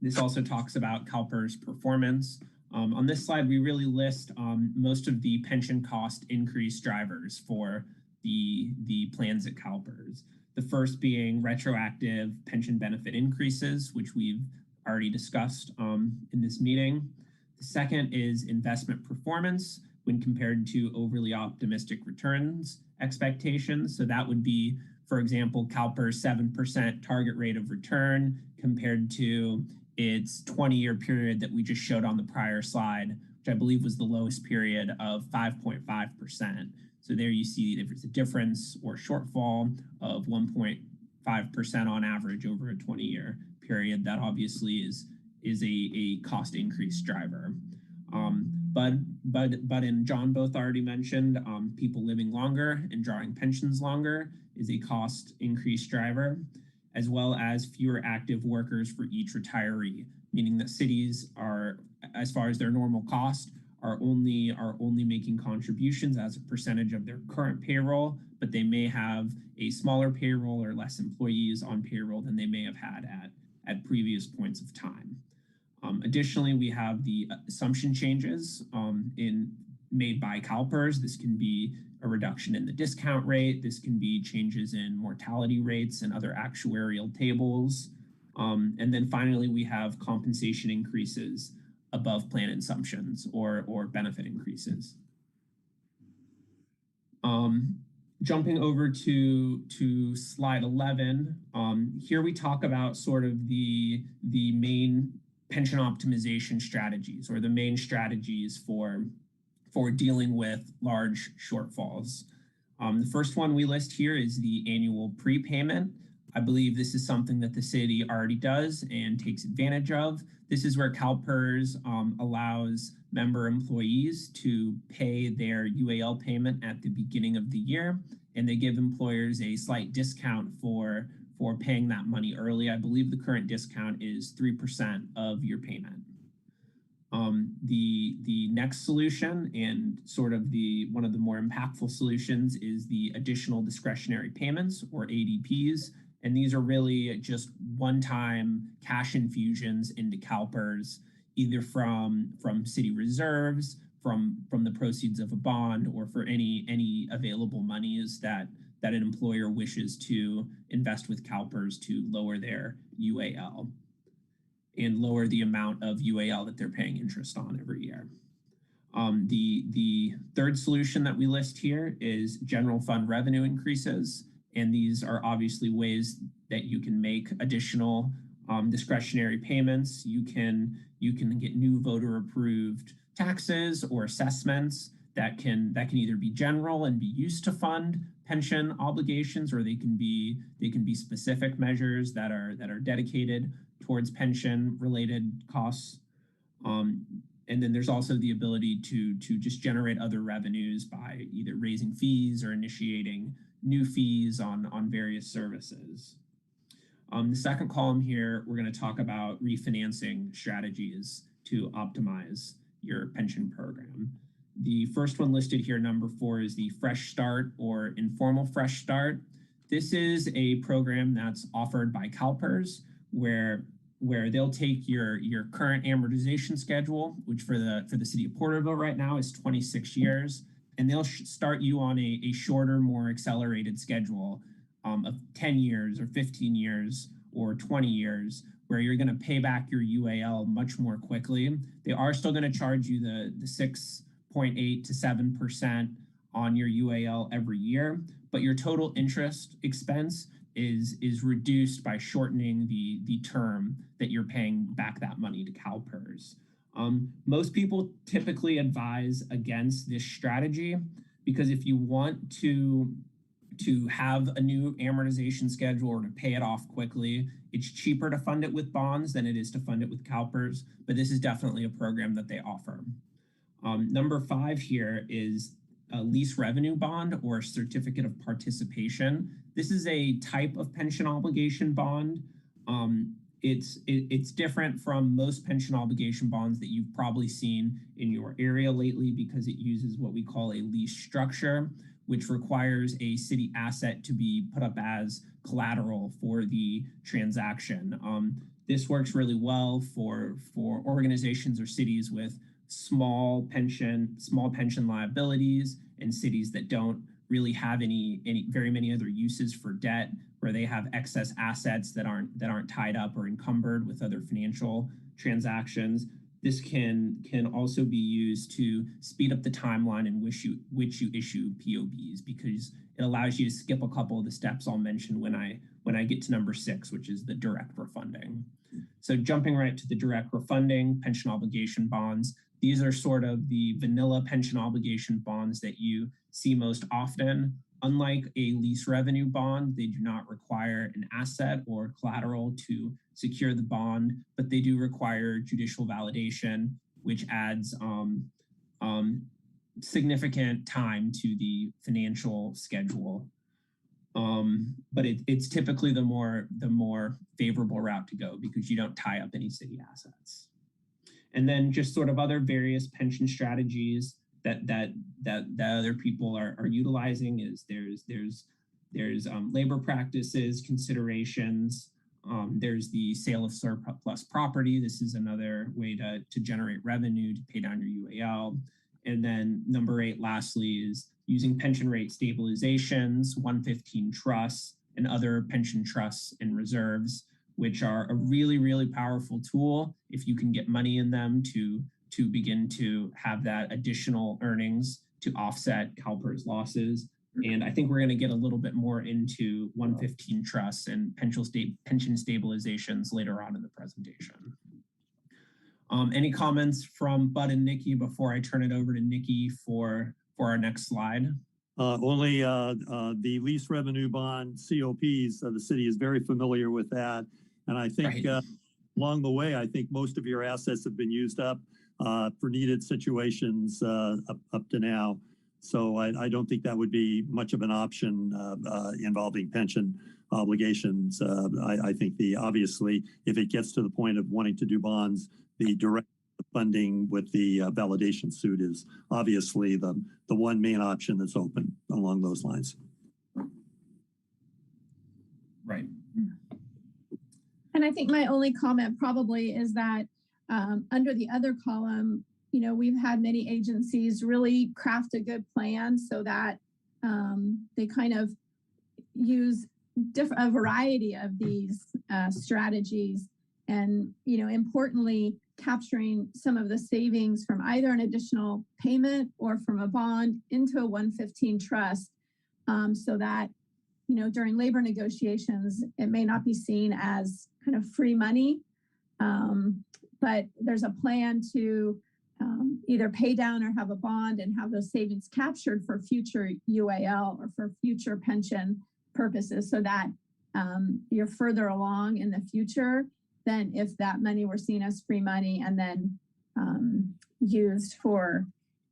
this also talks about Calpers' performance. On this slide, we really list most of the pension cost increase drivers for the plans at Calpers. The first being retroactive pension benefit increases, which we've already discussed in this meeting. The second is investment performance when compared to overly optimistic returns expectations. So that would be, for example, Calpers' 7% target rate of return compared to its 20-year period that we just showed on the prior slide, which I believe was the lowest period of 5.5%. So there you see if it's a difference or shortfall of 1.5% on average over a 20-year period, that obviously is a cost increase driver. But in John both already mentioned, people living longer and drawing pensions longer is a cost increase driver, as well as fewer active workers for each retiree, meaning that cities are, as far as their normal cost, are only making contributions as a percentage of their current payroll, but they may have a smaller payroll or less employees on payroll than they may have had at previous points of time. Additionally, we have the assumption changes made by Calpers. This can be a reduction in the discount rate. This can be changes in mortality rates and other actuarial tables. And then finally, we have compensation increases above plan assumptions or benefit increases. Jumping over to slide 11, here we talk about sort of the main pension optimization strategies, or the main strategies for dealing with large shortfalls. The first one we list here is the annual prepayment. I believe this is something that the city already does and takes advantage of. This is where Calpers allows member employees to pay their UAL payment at the beginning of the year and they give employers a slight discount for paying that money early. I believe the current discount is 3% of your payment. The next solution, and sort of one of the more impactful solutions, is the additional discretionary payments, or ADPs. And these are really just one-time cash infusions into Calpers, either from city reserves, from the proceeds of a bond, or for any available monies that an employer wishes to invest with Calpers to lower their UAL and lower the amount of UAL that they're paying interest on every year. The third solution that we list here is general fund revenue increases. And these are obviously ways that you can make additional discretionary payments. You can get new voter approved taxes or assessments that can either be general and be used to fund pension obligations, or they can be specific measures that are dedicated towards pension related costs. And then there's also the ability to just generate other revenues by either raising fees or initiating new fees on various services. The second column here, we're going to talk about refinancing strategies to optimize your pension program. The first one listed here, number 4, is the Fresh Start or Informal Fresh Start. This is a program that's offered by Calpers where they'll take your current amortization schedule, which for the city of Porterville right now is 26 years, and they'll start you on a shorter, more accelerated schedule of 10 years or 15 years or 20 years, where you're going to pay back your UAL much more quickly. They are still going to charge you the 6.8 to 7% on your UAL every year, but your total interest expense is reduced by shortening the term that you're paying back that money to Calpers. Most people typically advise against this strategy because if you want to have a new amortization schedule or to pay it off quickly, it's cheaper to fund it with bonds than it is to fund it with Calpers, but this is definitely a program that they offer. Number 5 here is a lease revenue bond or certificate of participation. This is a type of pension obligation bond. It's different from most pension obligation bonds that you've probably seen in your area lately because it uses what we call a lease structure, which requires a city asset to be put up as collateral for the transaction. This works really well for organizations or cities with small pension liabilities and cities that don't really have very many other uses for debt, where they have excess assets that aren't tied up or encumbered with other financial transactions. This can also be used to speed up the timeline in which you issue POBs, because it allows you to skip a couple of the steps I'll mention when I get to number 6, which is the direct refunding. So jumping right to the direct refunding, pension obligation bonds. These are sort of the vanilla pension obligation bonds that you see most often. Unlike a lease revenue bond, they do not require an asset or collateral to secure the bond, but they do require judicial validation, which adds significant time to the financial schedule. But it's typically the more favorable route to go because you don't tie up any city assets. And then just sort of other various pension strategies that other people are utilizing is there's labor practices, considerations. There's the sale of surplus property. This is another way to generate revenue to pay down your UAL. And then number 8, lastly, is using pension rate stabilizations, 115 trusts, and other pension trusts and reserves, which are a really, really powerful tool if you can get money in them to begin to have that additional earnings to offset Calpers losses. And I think we're going to get a little bit more into 115 trusts and pension stabilizations later on in the presentation. Any comments from Bud and Nikki before I turn it over to Nikki for our next slide? Only the lease revenue bond COPs, the city is very familiar with that. And I think along the way, I think most of your assets have been used up for needed situations up to now. So I don't think that would be much of an option involving pension obligations. I think obviously, if it gets to the point of wanting to do bonds, the direct funding with the validation suit is obviously the one main option that's open along those lines. Right. And I think my only comment probably is that under the other column, you know, we've had many agencies really craft a good plan so that they kind of use a variety of these strategies, and, you know, importantly, capturing some of the savings from either an additional payment or from a bond into a 115 trust, so that, you know, during labor negotiations, it may not be seen as kind of free money, but there's a plan to either pay down or have a bond and have those savings captured for future UAL or for future pension purposes, so that you're further along in the future than if that money were seen as free money and then used for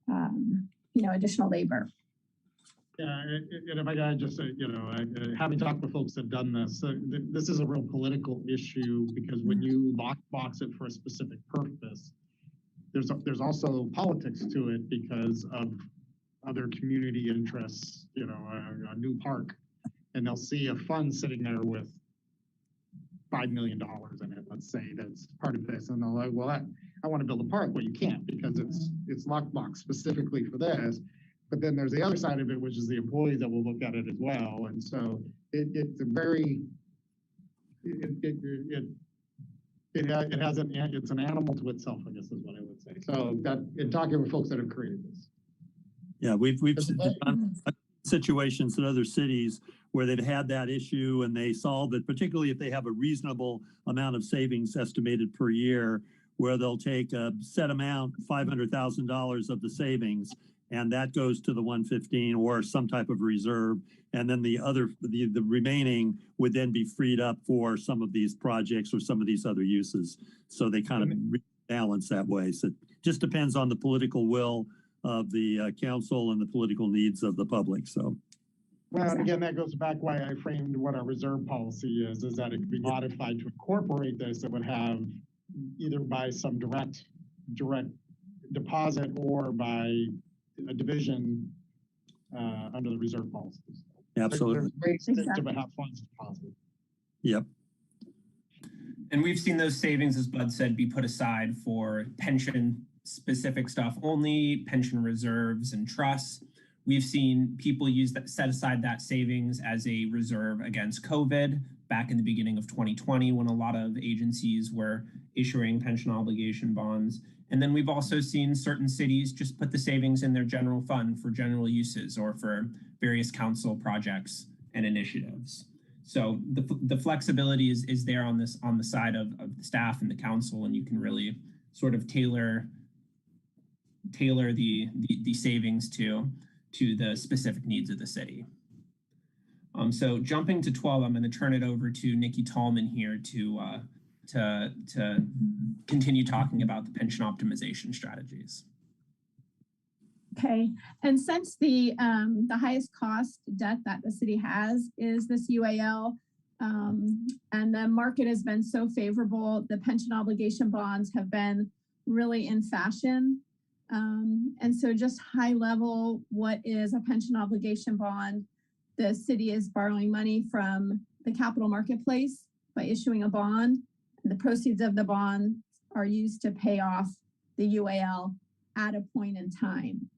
you know, additional labor. Yeah, and if I gotta just say, you know, having talked to folks that have done this, this is a real political issue, because when you box it for a specific purpose, there's also politics to it because of other community interests, you know, a new park, and they'll see a fund sitting there with $5 million in it, let's say, that's part of this, and they're like, well, I want to build a park. Well, you can't, because it's lockbox specifically for this. But then there's the other side of it, which is the employees that will look at it as well. And so it's a very, it's an animal to itself, I guess is what I would say. So that, in talking with folks that have created this. Yeah, we've done situations in other cities where they've had that issue and they solve it, particularly if they have a reasonable amount of savings estimated per year, where they'll take a set amount, $500,000 of the savings, and that goes to the 115 or some type of reserve. And then the remaining would then be freed up for some of these projects or some of these other uses. So they kind of balance that way. So it just depends on the political will of the council and the political needs of the public. So. Well, and again, that goes back why I framed what our reserve policy is that it could be modified to incorporate this. It would have either by some direct deposit or by a division under the reserve policies. Absolutely. There's ways to have funds deposited. Yep. And we've seen those savings, as Bud said, be put aside for pension specific stuff only, pension reserves and trusts. We've seen people set aside that savings as a reserve against COVID back in the beginning of 2020, when a lot of agencies were issuing pension obligation bonds. And then we've also seen certain cities just put the savings in their general fund for general uses or for various council projects and initiatives. So the flexibility is there on the side of the staff and the council, and you can really sort of tailor the savings to the specific needs of the city. So jumping to 12, I'm going to turn it over to Nikki Tallman here to continue talking about the pension optimization strategies. Okay, and since the highest cost debt that the city has is this UAL, and the market has been so favorable, the pension obligation bonds have been really in fashion. And so just high level, what is a pension obligation bond? The city is borrowing money from the capital marketplace by issuing a bond. And the proceeds of the bond are used to pay off the UAL at a point in time.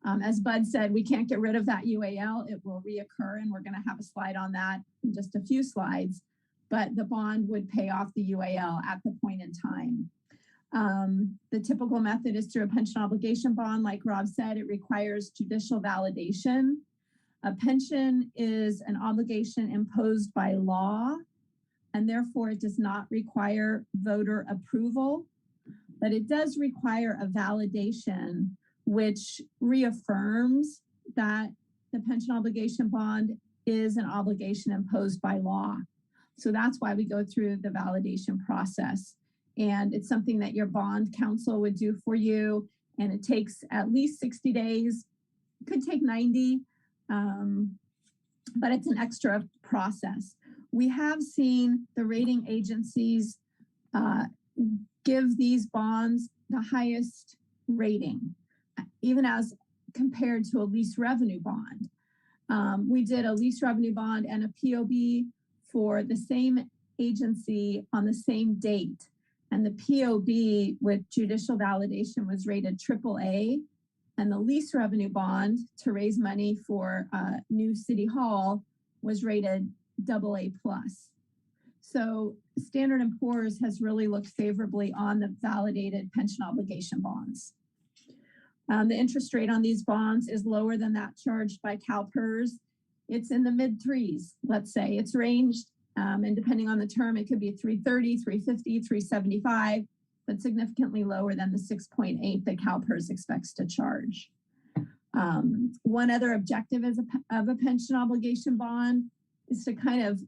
As Bud said, we can't get rid of that UAL. It will reoccur, and we're going to have a slide on that in just a few slides. But the bond would pay off the UAL at the point in time. The typical method is through a pension obligation bond. Like Rob said, it requires judicial validation. A pension is an obligation imposed by law, and therefore it does not require voter approval, but it does require a validation which reaffirms that the pension obligation bond is an obligation imposed by law. So that's why we go through the validation process. And it's something that your bond counsel would do for you. And it takes at least 60 days could take 90, but it's an extra process. We have seen the rating agencies give these bonds the highest rating, even as compared to a lease revenue bond. We did a lease revenue bond and a POB for the same agency on the same date. And the POB with judicial validation was rated AAA, and the lease revenue bond to raise money for new city hall was rated AA+. So Standard & Poor's has really looked favorably on the validated pension obligation bonds. The interest rate on these bonds is lower than that charged by Calpers. It's in the mid threes, let's say. It's ranged, and depending on the term, it could be 330, 350, 375, but significantly lower than the 6.8 that Calpers expects to charge. One other objective of a pension obligation bond is to kind of,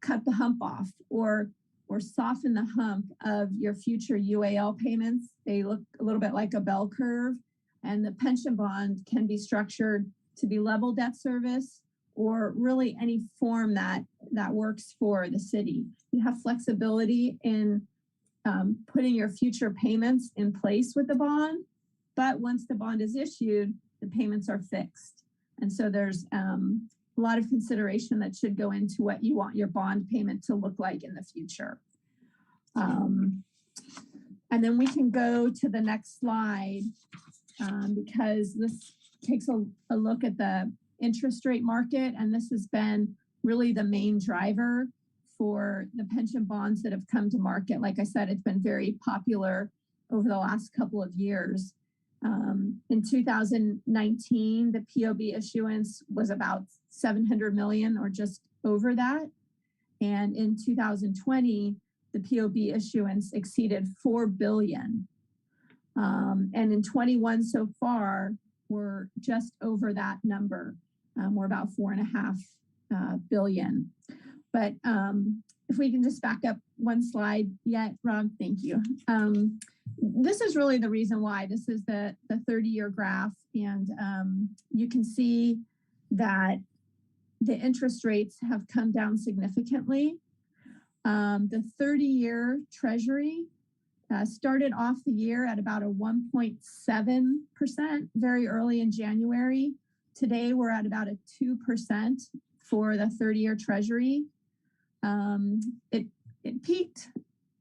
cut the hump off or soften the hump of your future UAL payments. They look a little bit like a bell curve, and the pension bond can be structured to be level debt service or really any form that works for the city. You have flexibility in putting your future payments in place with the bond, but once the bond is issued, the payments are fixed. And so there's a lot of consideration that should go into what you want your bond payment to look like in the future. And then we can go to the next slide because this takes a look at the interest rate market, and this has been really the main driver for the pension bonds that have come to market. Like I said, it's been very popular over the last couple of years. In 2019, the POB issuance was about 700 million or just over that. And in 2020, the POB issuance exceeded 4 billion. And in 21 so far, we're just over that number. We're about 4.5 billion. But if we can just back up one slide yet, Rob, thank you. This is really the reason why. This is the 30-year graph, and you can see that the interest rates have come down significantly. The 30-year Treasury started off the year at about a 1.7% very early in January. Today, we're at about a 2% for the 30-year Treasury. It peaked,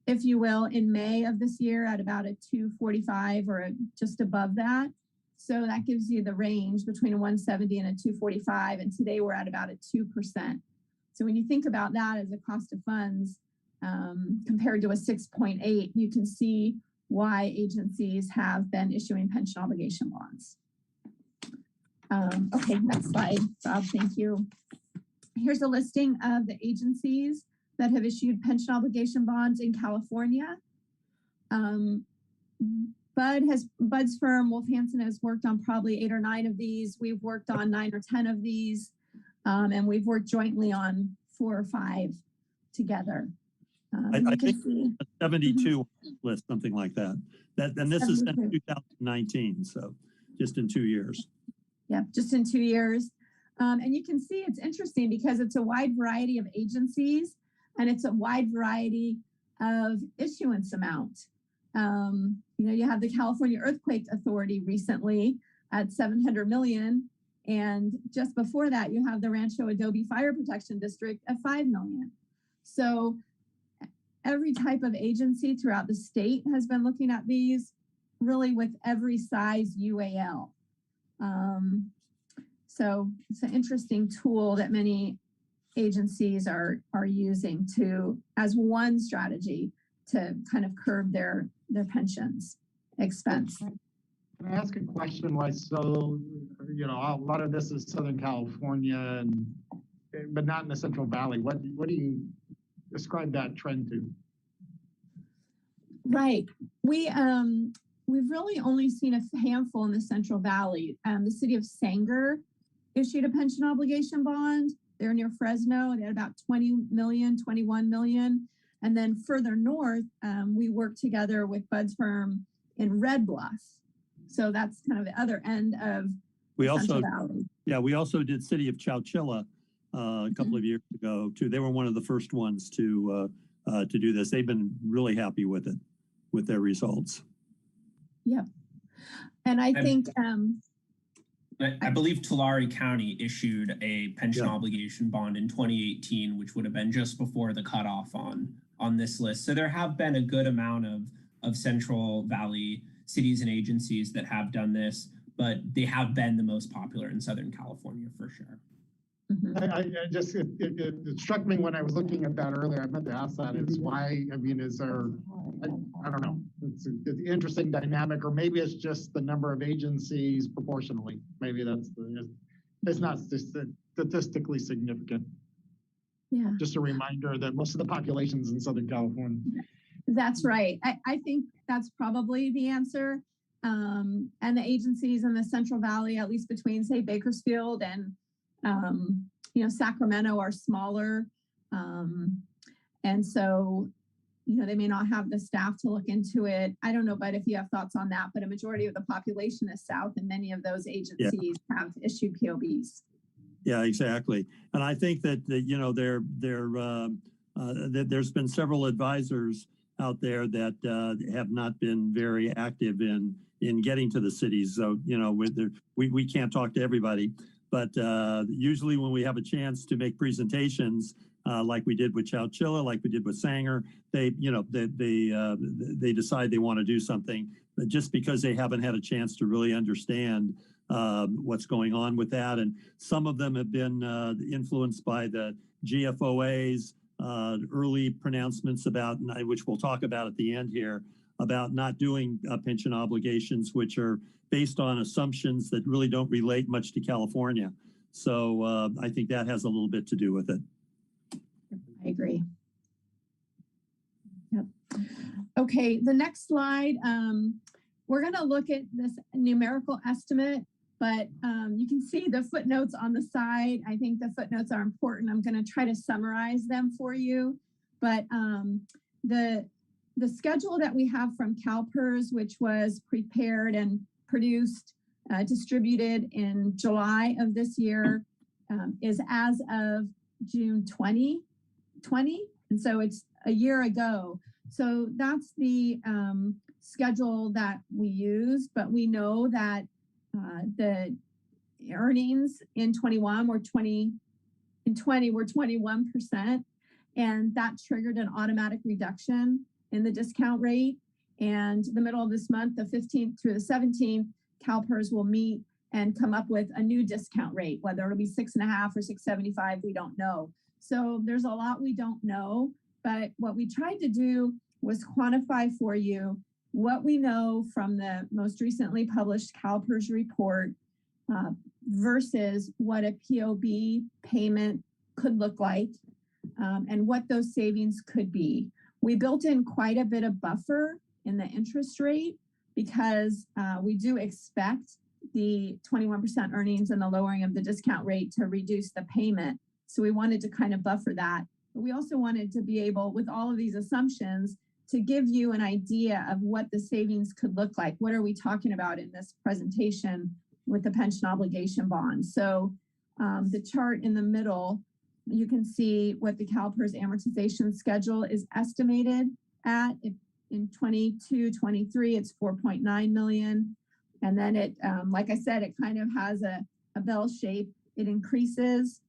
if you will, in May of this year at about a 245 or just above that. So that gives you the range between a 170 and a 245. And today we're at about a 2%. So when you think about that as a cost of funds compared to a 6.8, you can see why agencies have been issuing pension obligation bonds. Okay, next slide, Rob, thank you. Here's a listing of the agencies that have issued pension obligation bonds in California. Bud's firm, Wolf Hansen, has worked on probably 8 or 9 of these. We've worked on 9 or 10 of these, and we've worked jointly on 4 or 5 together. I think 72 list, something like that. And this is in 2019, so just in 2 years. Yeah, just in 2 years. And you can see it's interesting because it's a wide variety of agencies and it's a wide variety of issuance amount. You have the California Earthquake Authority recently at 700 million. And just before that, you have the Rancho Adobe Fire Protection District at 5 million. So every type of agency throughout the state has been looking at these, really with every size UAL. So it's an interesting tool that many agencies are using as one strategy to kind of curb their pensions expense. Can I ask a question? So, a lot of this is Southern California, but not in the Central Valley. What do you ascribe that trend to? Right. We've really only seen a handful in the Central Valley. The city of Sanger issued a pension obligation bond. They're near Fresno. They had about 20 million, 21 million. And then further north, we worked together with Bud's firm in Red Bluff. So that's kind of the other end of We Central also, Valley. yeah, we also did City of Chowchilla a couple of years ago too. They were one of the first ones to do this. They've been really happy with it, with their results. Yep. And I think, I believe Tulare County issued a pension Yeah. obligation bond in 2018, which would have been just before the cutoff on this list. So there have been a good amount of Central Valley cities and agencies that have done this, but they have been the most popular in Southern California for sure. It struck me when I was looking at that earlier. I meant to ask that is why, I mean, is there, I don't know. It's an interesting dynamic, or maybe it's just the number of agencies proportionally. Maybe it's not statistically significant. yeah, Just a reminder that most of the population's in Southern California. that's right. I think that's probably the answer. And the agencies in the Central Valley, at least between, say, Bakersfield and Sacramento, are smaller. And so, they may not have the staff to look into it. I don't know, but if you have thoughts on that, but a majority of the population is South, and many of those agencies have issued POBs. Yeah, exactly. And I think that there's been several advisors out there that have not been very active in getting to the cities. So, we can't talk to everybody, but usually when we have a chance to make presentations, like we did with Chowchilla, like we did with Sanger, they decide they want to do something, but just because they haven't had a chance to really understand what's going on with that. And some of them have been influenced by the GFOA's early pronouncements about, which we'll talk about at the end here, about not doing pension obligations, which are based on assumptions that really don't relate much to California. So I think that has a little bit to do with it. I agree. Yep. Okay, the next slide. We're going to look at this numerical estimate, but you can see the footnotes on the side. I think the footnotes are important. I'm going to try to summarize them for you. But the schedule that we have from Calpers, which was prepared and produced, distributed in July of this year, is as of June 2020. And so it's a year ago. So that's the schedule that we used, but we know that the earnings in 21 were 21%, and that triggered an automatic reduction in the discount rate. And the middle of this month, the 15th through the 17th, Calpers will meet and come up with a new discount rate, whether it'll be 6.5 or 6.75, we don't know. So there's a lot we don't know, but what we tried to do was quantify for you what we know from the most recently published Calpers report versus what a POB payment could look like, and what those savings could be. We built in quite a bit of buffer in the interest rate because we do expect the 21% earnings and the lowering of the discount rate to reduce the payment. So we wanted to kind of buffer that. But we also wanted to be able, with all of these assumptions, to give you an idea of what the savings could look like. What are we talking about in this presentation with the pension obligation bond? So the chart in the middle, you can see what the Calpers amortization schedule is estimated at. In 22-23, it's 4.9 million. And then it, like I said, it kind of has a bell shape. It increases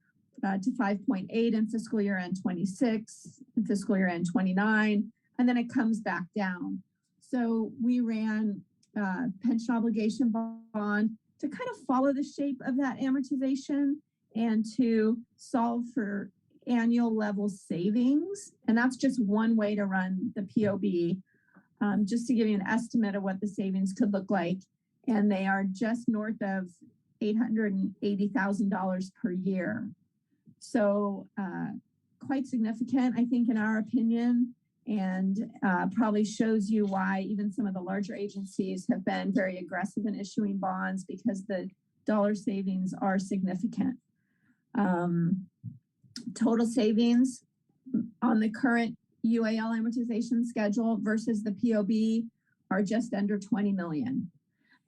to 5.8 in fiscal year end 26, in fiscal year end 29, and then it comes back down. So we ran pension obligation bond to kind of follow the shape of that amortization and to solve for annual level savings. And that's just one way to run the POB, just to give you an estimate of what the savings could look like. And they are just north of $880,000 per year. So quite significant, I think, in our opinion, and probably shows you why even some of the larger agencies have been very aggressive in issuing bonds, because the dollar savings are significant. Total savings on the current UAL amortization schedule versus the POB are just under 20 million.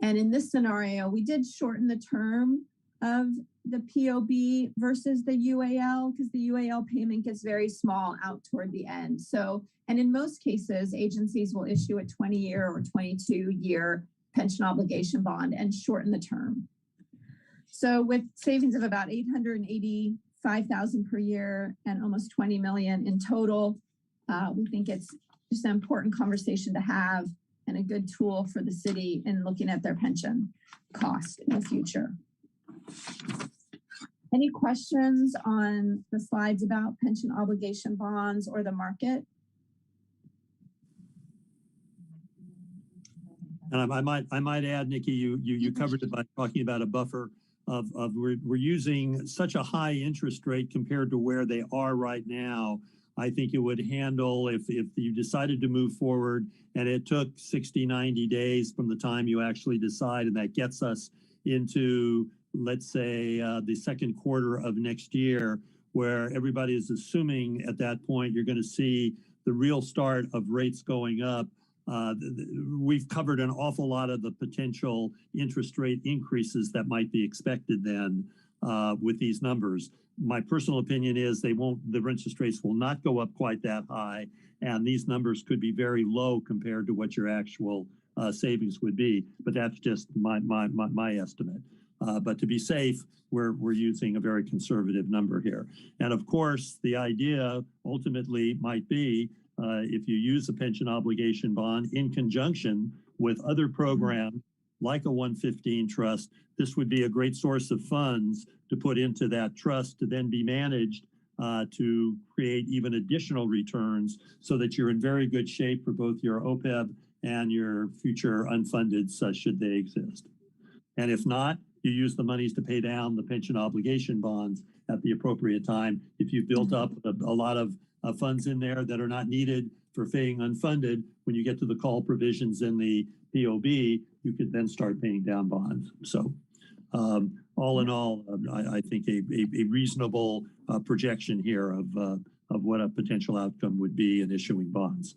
And in this scenario, we did shorten the term of the POB versus the UAL because the UAL payment gets very small out toward the end. So, and in most cases, agencies will issue a 20-year or 22-year pension obligation bond and shorten the term. So with savings of about $885,000 per year and almost $20 million in total, we think it's just an important conversation to have and a good tool for the city in looking at their pension cost in the future. Any questions on the slides about pension obligation bonds or the market? And I might add, Nikki, you covered it by talking about a buffer of we're using such a high interest rate compared to where they are right now. I think it would handle if you decided to move forward and it took 60, 90 days from the time you actually decide, and that gets us into, let's say, the second quarter of next year, where everybody is assuming at that point you're going to see the real start of rates going up. We've covered an awful lot of the potential interest rate increases that might be expected then with these numbers. My personal opinion is the interest rates will not go up quite that high, and these numbers could be very low compared to what your actual savings would be. But that's just my estimate. But to be safe, we're using a very conservative number here. And of course, the idea ultimately might be if you use a pension obligation bond in conjunction with other programs like a 115 trust, this would be a great source of funds to put into that trust to then be managed to create even additional returns so that you're in very good shape for both your OPEB and your future unfunded should they exist. And if not, you use the monies to pay down the pension obligation bonds at the appropriate time. If you've built up a lot of funds in there that are not needed for paying unfunded, when you get to the call provisions in the POB, you could then start paying down bonds. So all in all, I think a reasonable projection here of what a potential outcome would be in issuing bonds.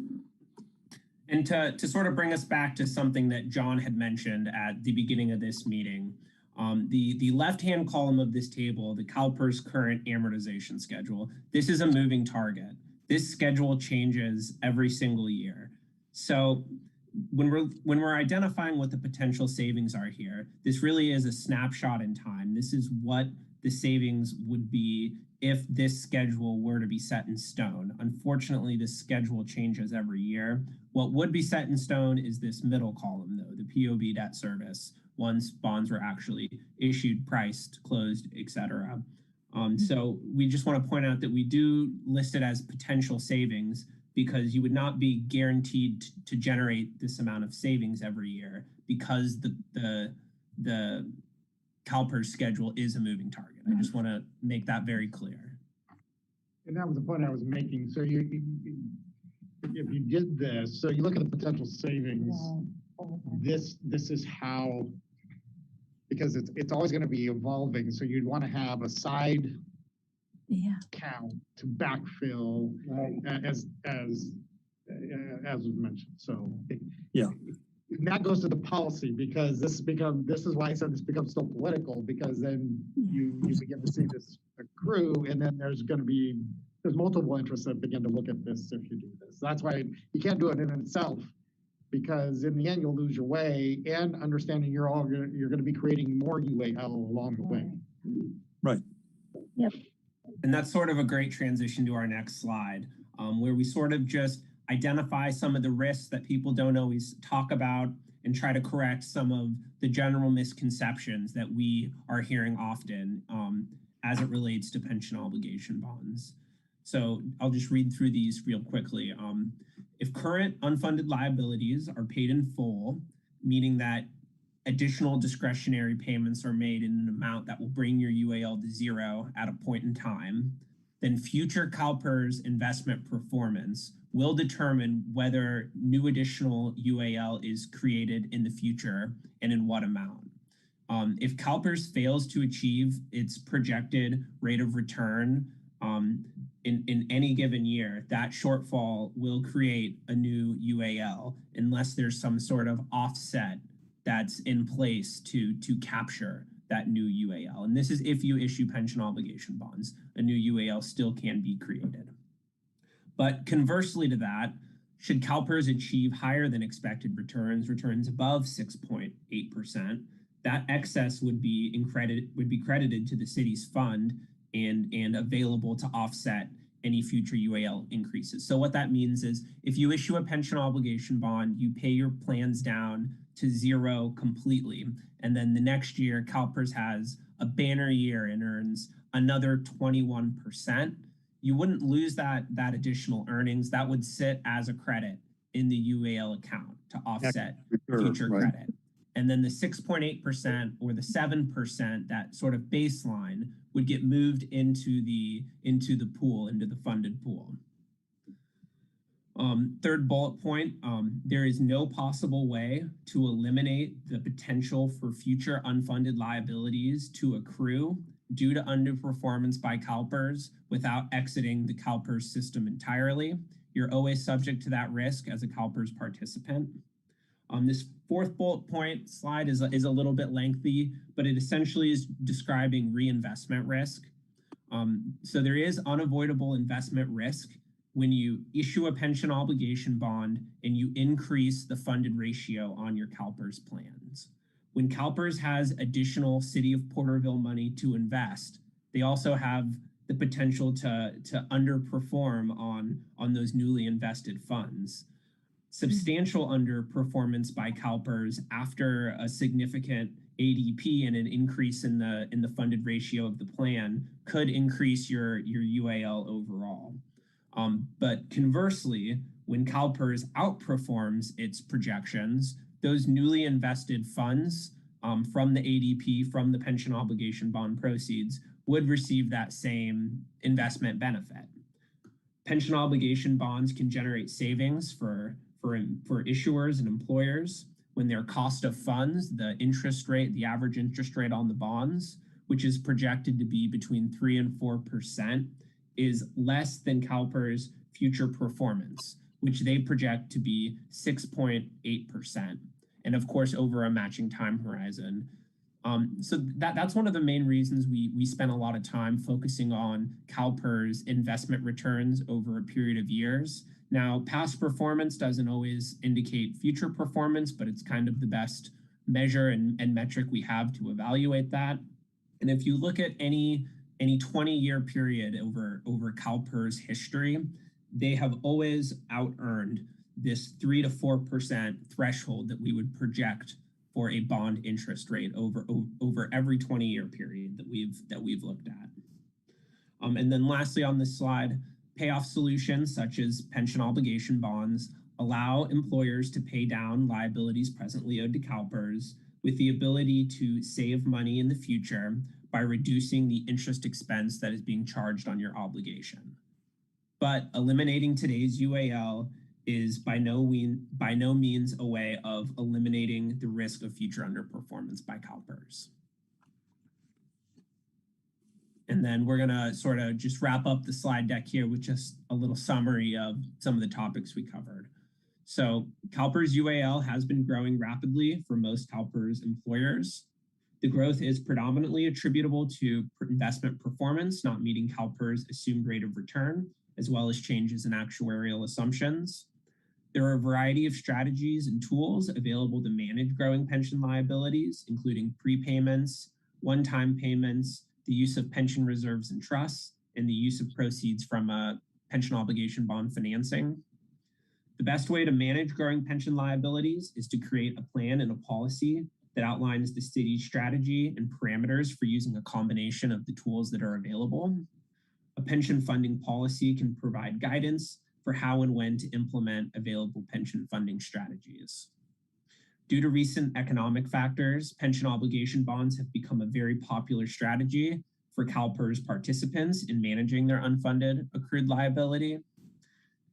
And to sort of bring us back to something that John had mentioned at the beginning of this meeting, the left-hand column of this table, the Calpers current amortization schedule, this is a moving target. This schedule changes every single year. So when we're identifying what the potential savings are here, this really is a snapshot in time. This is what the savings would be if this schedule were to be set in stone. Unfortunately, this schedule changes every year. What would be set in stone is this middle column, though, the POB debt service, once bonds were actually issued, priced, closed, etc. So we just want to point out that we do list it as potential savings because you would not be guaranteed to generate this amount of savings every year because the Calpers schedule is a moving target. I just want to make that very clear. And that was the point I was making. So if you did this, so you look at the potential savings, this is how, because it's always going to be evolving. So you'd want to have a side count to backfill as was mentioned. So and that goes to the policy because this is why I said this becomes so political, because then you begin to see this accrue, and then there's multiple interests that begin to look at this if you do this. That's why you can't do it in itself, because in the end you'll lose your way, and understanding you're going to be creating more UAL along the way. Right. Yep. And that's sort of a great transition to our next slide, where we sort of just identify some of the risks that people don't always talk about and try to correct some of the general misconceptions that we are hearing often as it relates to pension obligation bonds. So I'll just read through these real quickly. If current unfunded liabilities are paid in full, meaning that additional discretionary payments are made in an amount that will bring your UAL to zero at a point in time, then future Calpers investment performance will determine whether new additional UAL is created in the future and in what amount. If Calpers fails to achieve its projected rate of return in any given year, that shortfall will create a new UAL unless there's some sort of offset that's in place to capture that new UAL. And this is if you issue pension obligation bonds, a new UAL still can be created. But conversely to that, should Calpers achieve higher than expected returns above 6.8%, that excess would be credited to the city's fund and available to offset any future UAL increases. So what that means is if you issue a pension obligation bond, you pay your plans down to zero completely. And then the next year, Calpers has a banner year and earns another 21%. You wouldn't lose that additional earnings. That would sit as a credit in the UAL account to offset future credit. And then the 6.8% or the 7%, that sort of baseline, would get moved into the pool, into the funded pool. Third bullet point, there is no possible way to eliminate the potential for future unfunded liabilities to accrue due to underperformance by Calpers without exiting the Calpers system entirely. You're always subject to that risk as a Calpers participant. This fourth bullet point slide is a little bit lengthy, but it essentially is describing reinvestment risk. So there is unavoidable investment risk when you issue a pension obligation bond and you increase the funded ratio on your Calpers plans. When Calpers has additional City of Porterville money to invest, they also have the potential to underperform on those newly invested funds. Substantial underperformance by Calpers after a significant ADP and an increase in the funded ratio of the plan could increase your UAL overall. But conversely, when Calpers outperforms its projections, those newly invested funds from the ADP, from the pension obligation bond proceeds, would receive that same investment benefit. Pension obligation bonds can generate savings for issuers and employers when their cost of funds, the interest rate, the average interest rate on the bonds, which is projected to be between 3 and 4%, is less than Calpers' future performance, which they project to be 6.8%. And of course, over a matching time horizon. So that's one of the main reasons we spent a lot of time focusing on Calpers' investment returns over a period of years. Now, past performance doesn't always indicate future performance, but it's kind of the best measure and metric we have to evaluate that. And if you look at any 20-year period over Calpers' history, they have always out-earned this 3 to 4% threshold that we would project for a bond interest rate over every 20-year period that we've looked at. And then lastly on this slide, payoff solutions such as pension obligation bonds allow employers to pay down liabilities presently owed to Calpers with the ability to save money in the future by reducing the interest expense that is being charged on your obligation. But eliminating today's UAL is by no means a way of eliminating the risk of future underperformance by Calpers. And then we're gonna sort of just wrap up the slide deck here with just a little summary of some of the topics we covered. So Calpers UAL has been growing rapidly for most Calpers employers. The growth is predominantly attributable to investment performance not meeting Calpers' assumed rate of return, as well as changes in actuarial assumptions. There are a variety of strategies and tools available to manage growing pension liabilities, including prepayments, one-time payments, the use of pension reserves and trusts, and the use of proceeds from a pension obligation bond financing. The best way to manage growing pension liabilities is to create a plan and a policy that outlines the city's strategy and parameters for using a combination of the tools that are available. A pension funding policy can provide guidance for how and when to implement available pension funding strategies. Due to recent economic factors, pension obligation bonds have become a very popular strategy for Calpers participants in managing their unfunded accrued liability.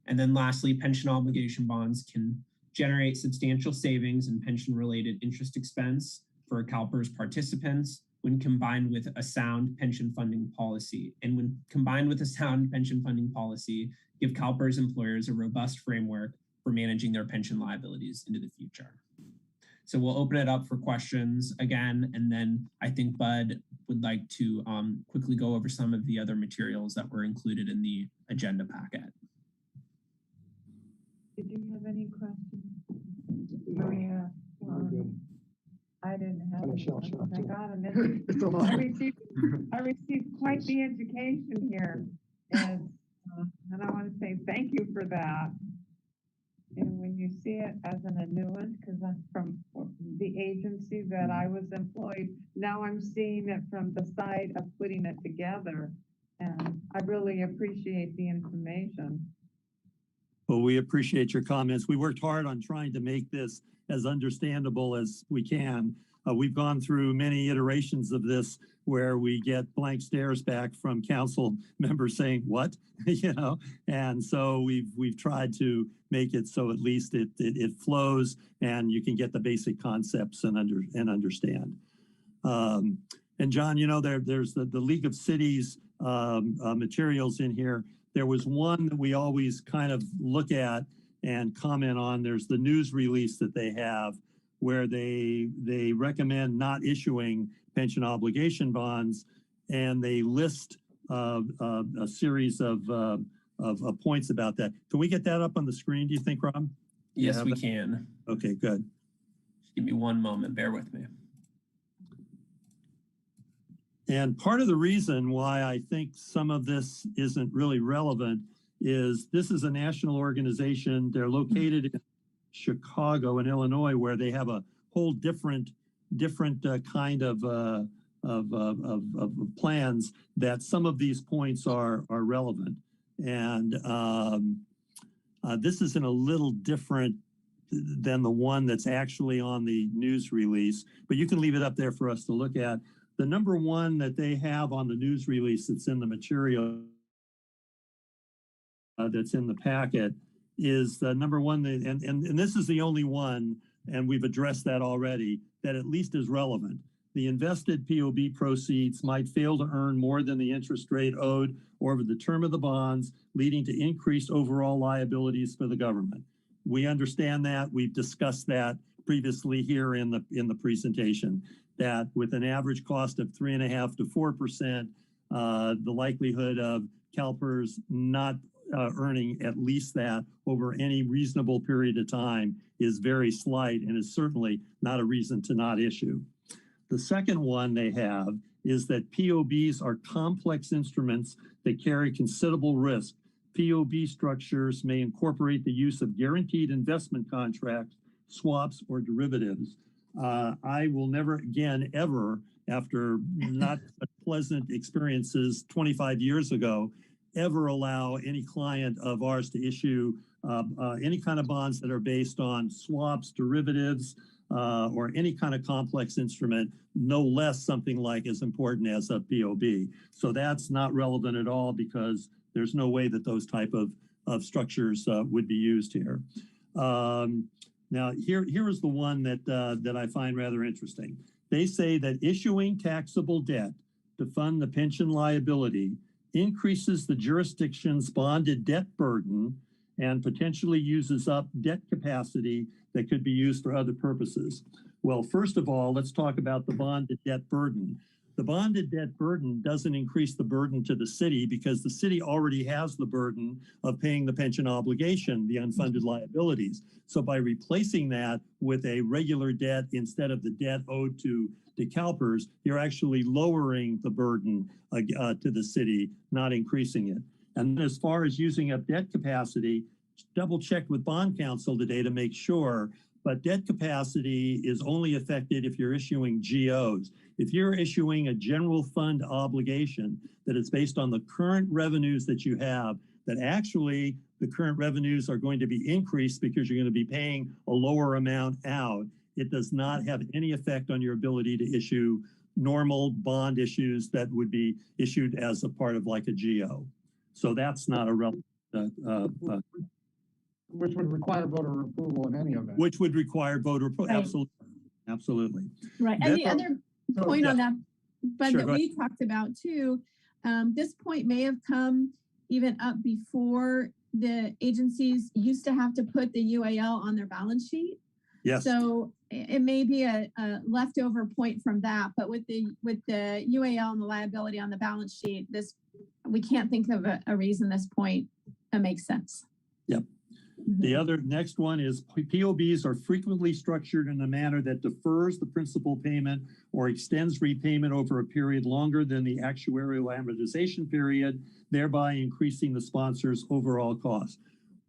And then lastly, pension obligation bonds can generate substantial savings in pension-related interest expense for Calpers participants when combined with a sound pension funding policy. And when combined with a sound pension funding policy, give Calpers employers a robust framework for managing their pension liabilities into the future. So we'll open it up for questions again, and then I think Bud would like to quickly go over some of the other materials that were included in the agenda packet. Did you have any questions? Maria? I didn't have any questions. I got them. It's a lot. I received quite the education here. And I want to say thank you for that. And when you see it as an annuitant, because I'm from the agency that I was employed, now I'm seeing it from the side of putting it together. And I really appreciate the information. Well, we appreciate your comments. We worked hard on trying to make this as understandable as we can. We've gone through many iterations of this where we get blank stares back from council members saying, what? You know, and so we've tried to make it so at least it flows and you can get the basic concepts and understand. And John, you know, there's the League of Cities materials in here. There was one that we always kind of look at and comment on. There's the news release that they have where they recommend not issuing pension obligation bonds, and they list a series of points about that. Can we get that up on the screen, do you think, Rob? Yes, we can. Okay, good. Just give me one moment, bear with me. And part of the reason why I think some of this isn't really relevant is this is a national organization. They're located in Chicago and Illinois, where they have a whole different kind of plans that some of these points are relevant. And this is in a little different than the one that's actually on the news release, but you can leave it up there for us to look at. The number one that they have on the news release that's in the material that's in the packet is the number one, and this is the only one, and we've addressed that already, that at least is relevant. The invested POB proceeds might fail to earn more than the interest rate owed over the term of the bonds, leading to increased overall liabilities for the government. We understand that. We've discussed that previously here in the presentation, that with an average cost of 3.5% to 4%, the likelihood of Calpers not earning at least that over any reasonable period of time is very slight and is certainly not a reason to not issue. The second one they have is that POBs are complex instruments that carry considerable risk. POB structures may incorporate the use of guaranteed investment contracts, swaps, or derivatives. I will never again, ever, after not pleasant experiences 25 years ago, ever allow any client of ours to issue any kind of bonds that are based on swaps, derivatives, or any kind of complex instrument, no less something like as important as a POB. So that's not relevant at all because there's no way that those type of structures would be used here. Now, here is the one that I find rather interesting. They say that issuing taxable debt to fund the pension liability increases the jurisdiction's bonded debt burden and potentially uses up debt capacity that could be used for other purposes. Well, first of all, let's talk about the bonded debt burden. The bonded debt burden doesn't increase the burden to the city because the city already has the burden of paying the pension obligation, the unfunded liabilities. So by replacing that with a regular debt instead of the debt owed to Calpers, you're actually lowering the burden to the city, not increasing it. And as far as using up debt capacity, double checked with bond counsel today to make sure, but debt capacity is only affected if you're issuing GOs. If you're issuing a general fund obligation that is based on the current revenues that you have, that actually the current revenues are going to be increased because you're going to be paying a lower amount out, it does not have any effect on your ability to issue normal bond issues that would be issued as a part of like a GO. So that's not a relevant. Which would require voter approval in any event. Which would require voter approval, Right. absolutely, absolutely. Right, and the other point on that, but Sure, that we talked about too, this point may have come even up before the agencies used to have to put the UAL on their balance sheet. Yes. So it may be a leftover point from that, but with the UAL and the liability on the balance sheet, we can't think of a reason this point makes sense. Yep. The other next one is POBs are frequently structured in a manner that defers the principal payment or extends repayment over a period longer than the actuarial amortization period, thereby increasing the sponsor's overall cost.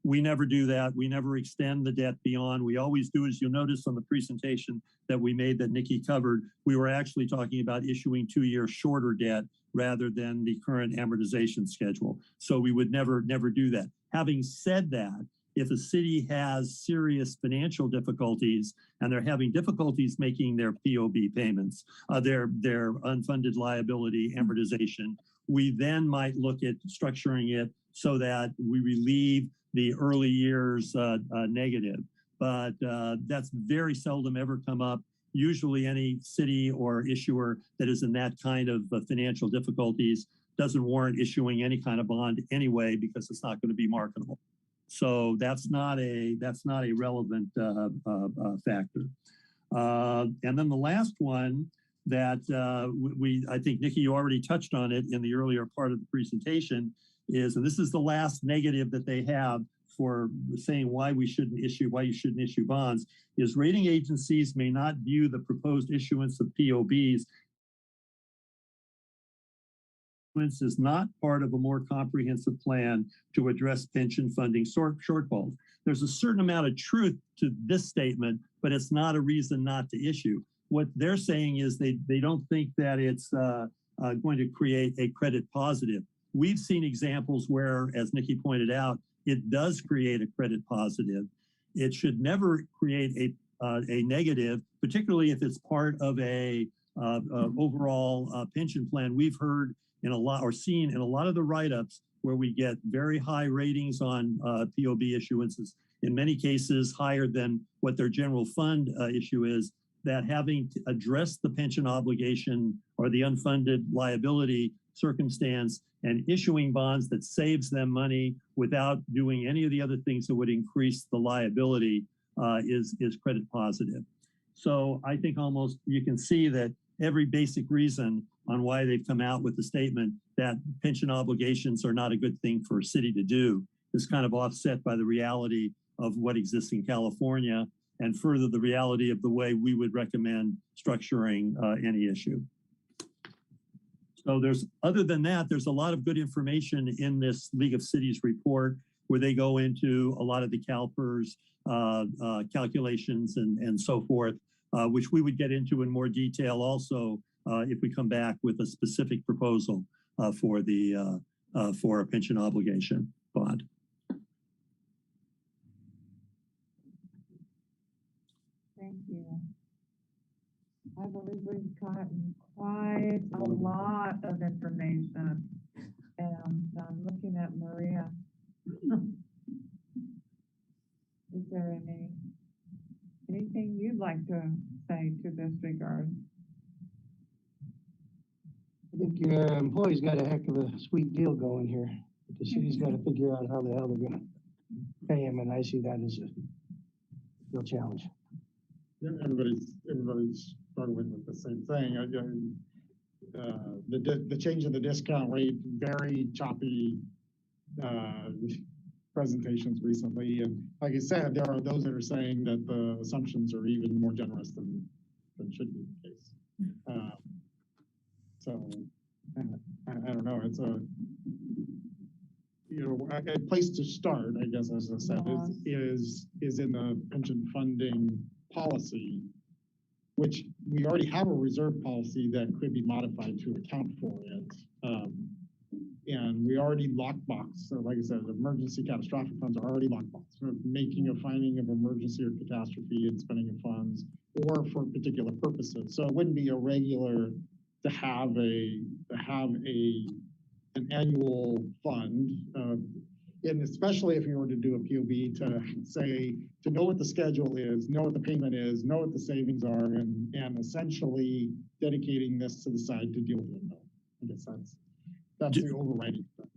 We never do that. We never extend the debt beyond. We always do, as you'll notice on the presentation that we made that Nikki covered, we were actually talking about issuing 2-year shorter debt rather than the current amortization schedule. So we would never do that. Having said that, if a city has serious financial difficulties and they're having difficulties making their POB payments, their unfunded liability amortization, we then might look at structuring it so that we relieve the early years negative. But that's very seldom ever come up. Usually any city or issuer that is in that kind of financial difficulties doesn't warrant issuing any kind of bond anyway because it's not going to be marketable. So that's not a relevant factor. And then the last one that I think, Nikki, you already touched on it in the earlier part of the presentation is, and this is the last negative that they have for saying why you shouldn't issue bonds, is rating agencies may not view the proposed issuance of POBs is not part of a more comprehensive plan to address pension funding shortfalls. There's a certain amount of truth to this statement, but it's not a reason not to issue. What they're saying is they don't think that it's going to create a credit positive. We've seen examples where, as Nikki pointed out, it does create a credit positive. It should never create a negative, particularly if it's part of a overall pension plan. We've heard in a lot, or seen in a lot of the write-ups where we get very high ratings on POB issuances, in many cases higher than what their general fund issue is, that having to address the pension obligation or the unfunded liability circumstance and issuing bonds that saves them money without doing any of the other things that would increase the liability is credit positive. So I think almost you can see that every basic reason on why they've come out with the statement that pension obligations are not a good thing for a city to do is kind of offset by the reality of what exists in California, and further the reality of the way we would recommend structuring any issue. So other than that, there's a lot of good information in this League of Cities report where they go into a lot of the Calpers calculations and so forth, which we would get into in more detail also if we come back with a specific proposal for a pension obligation bond. Thank you. I believe we've gotten quite a lot of information, and I'm looking at Maria. Is there anything you'd like to say to this regard? I think your employees got a heck of a sweet deal going here. But the city's got to figure out how the hell they're going to pay him, and I see that as a real challenge. Yeah, everybody's struggling with the same thing. The change in the discount rate, very choppy presentations recently, and like I said, there are those that are saying that the assumptions are even more generous than should be the case. So I don't know. It's a place to start, I guess, as I said, is in the pension funding policy, which we already have a reserve policy that could be modified to account for it. And we already lockbox. So like I said, emergency catastrophic funds are already lockbox. We're making a finding of emergency or catastrophe and spending of funds or for particular purposes. So it wouldn't be irregular to have an annual fund, and especially if you were to do a POB, to know what the schedule is, know what the payment is, know what the savings are, and essentially dedicating this to the side to deal with it. I guess that's the overriding stuff.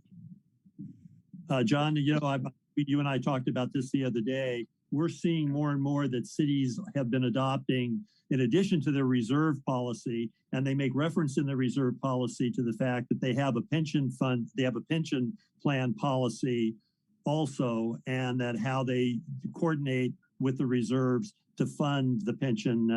John, you and I talked about this the other day. we're seeing more and more that cities have been adopting, in addition to their reserve policy, and they make reference in the reserve policy to the fact that they have a pension fund, they have a pension plan policy also, and that how they coordinate with the reserves to fund the pension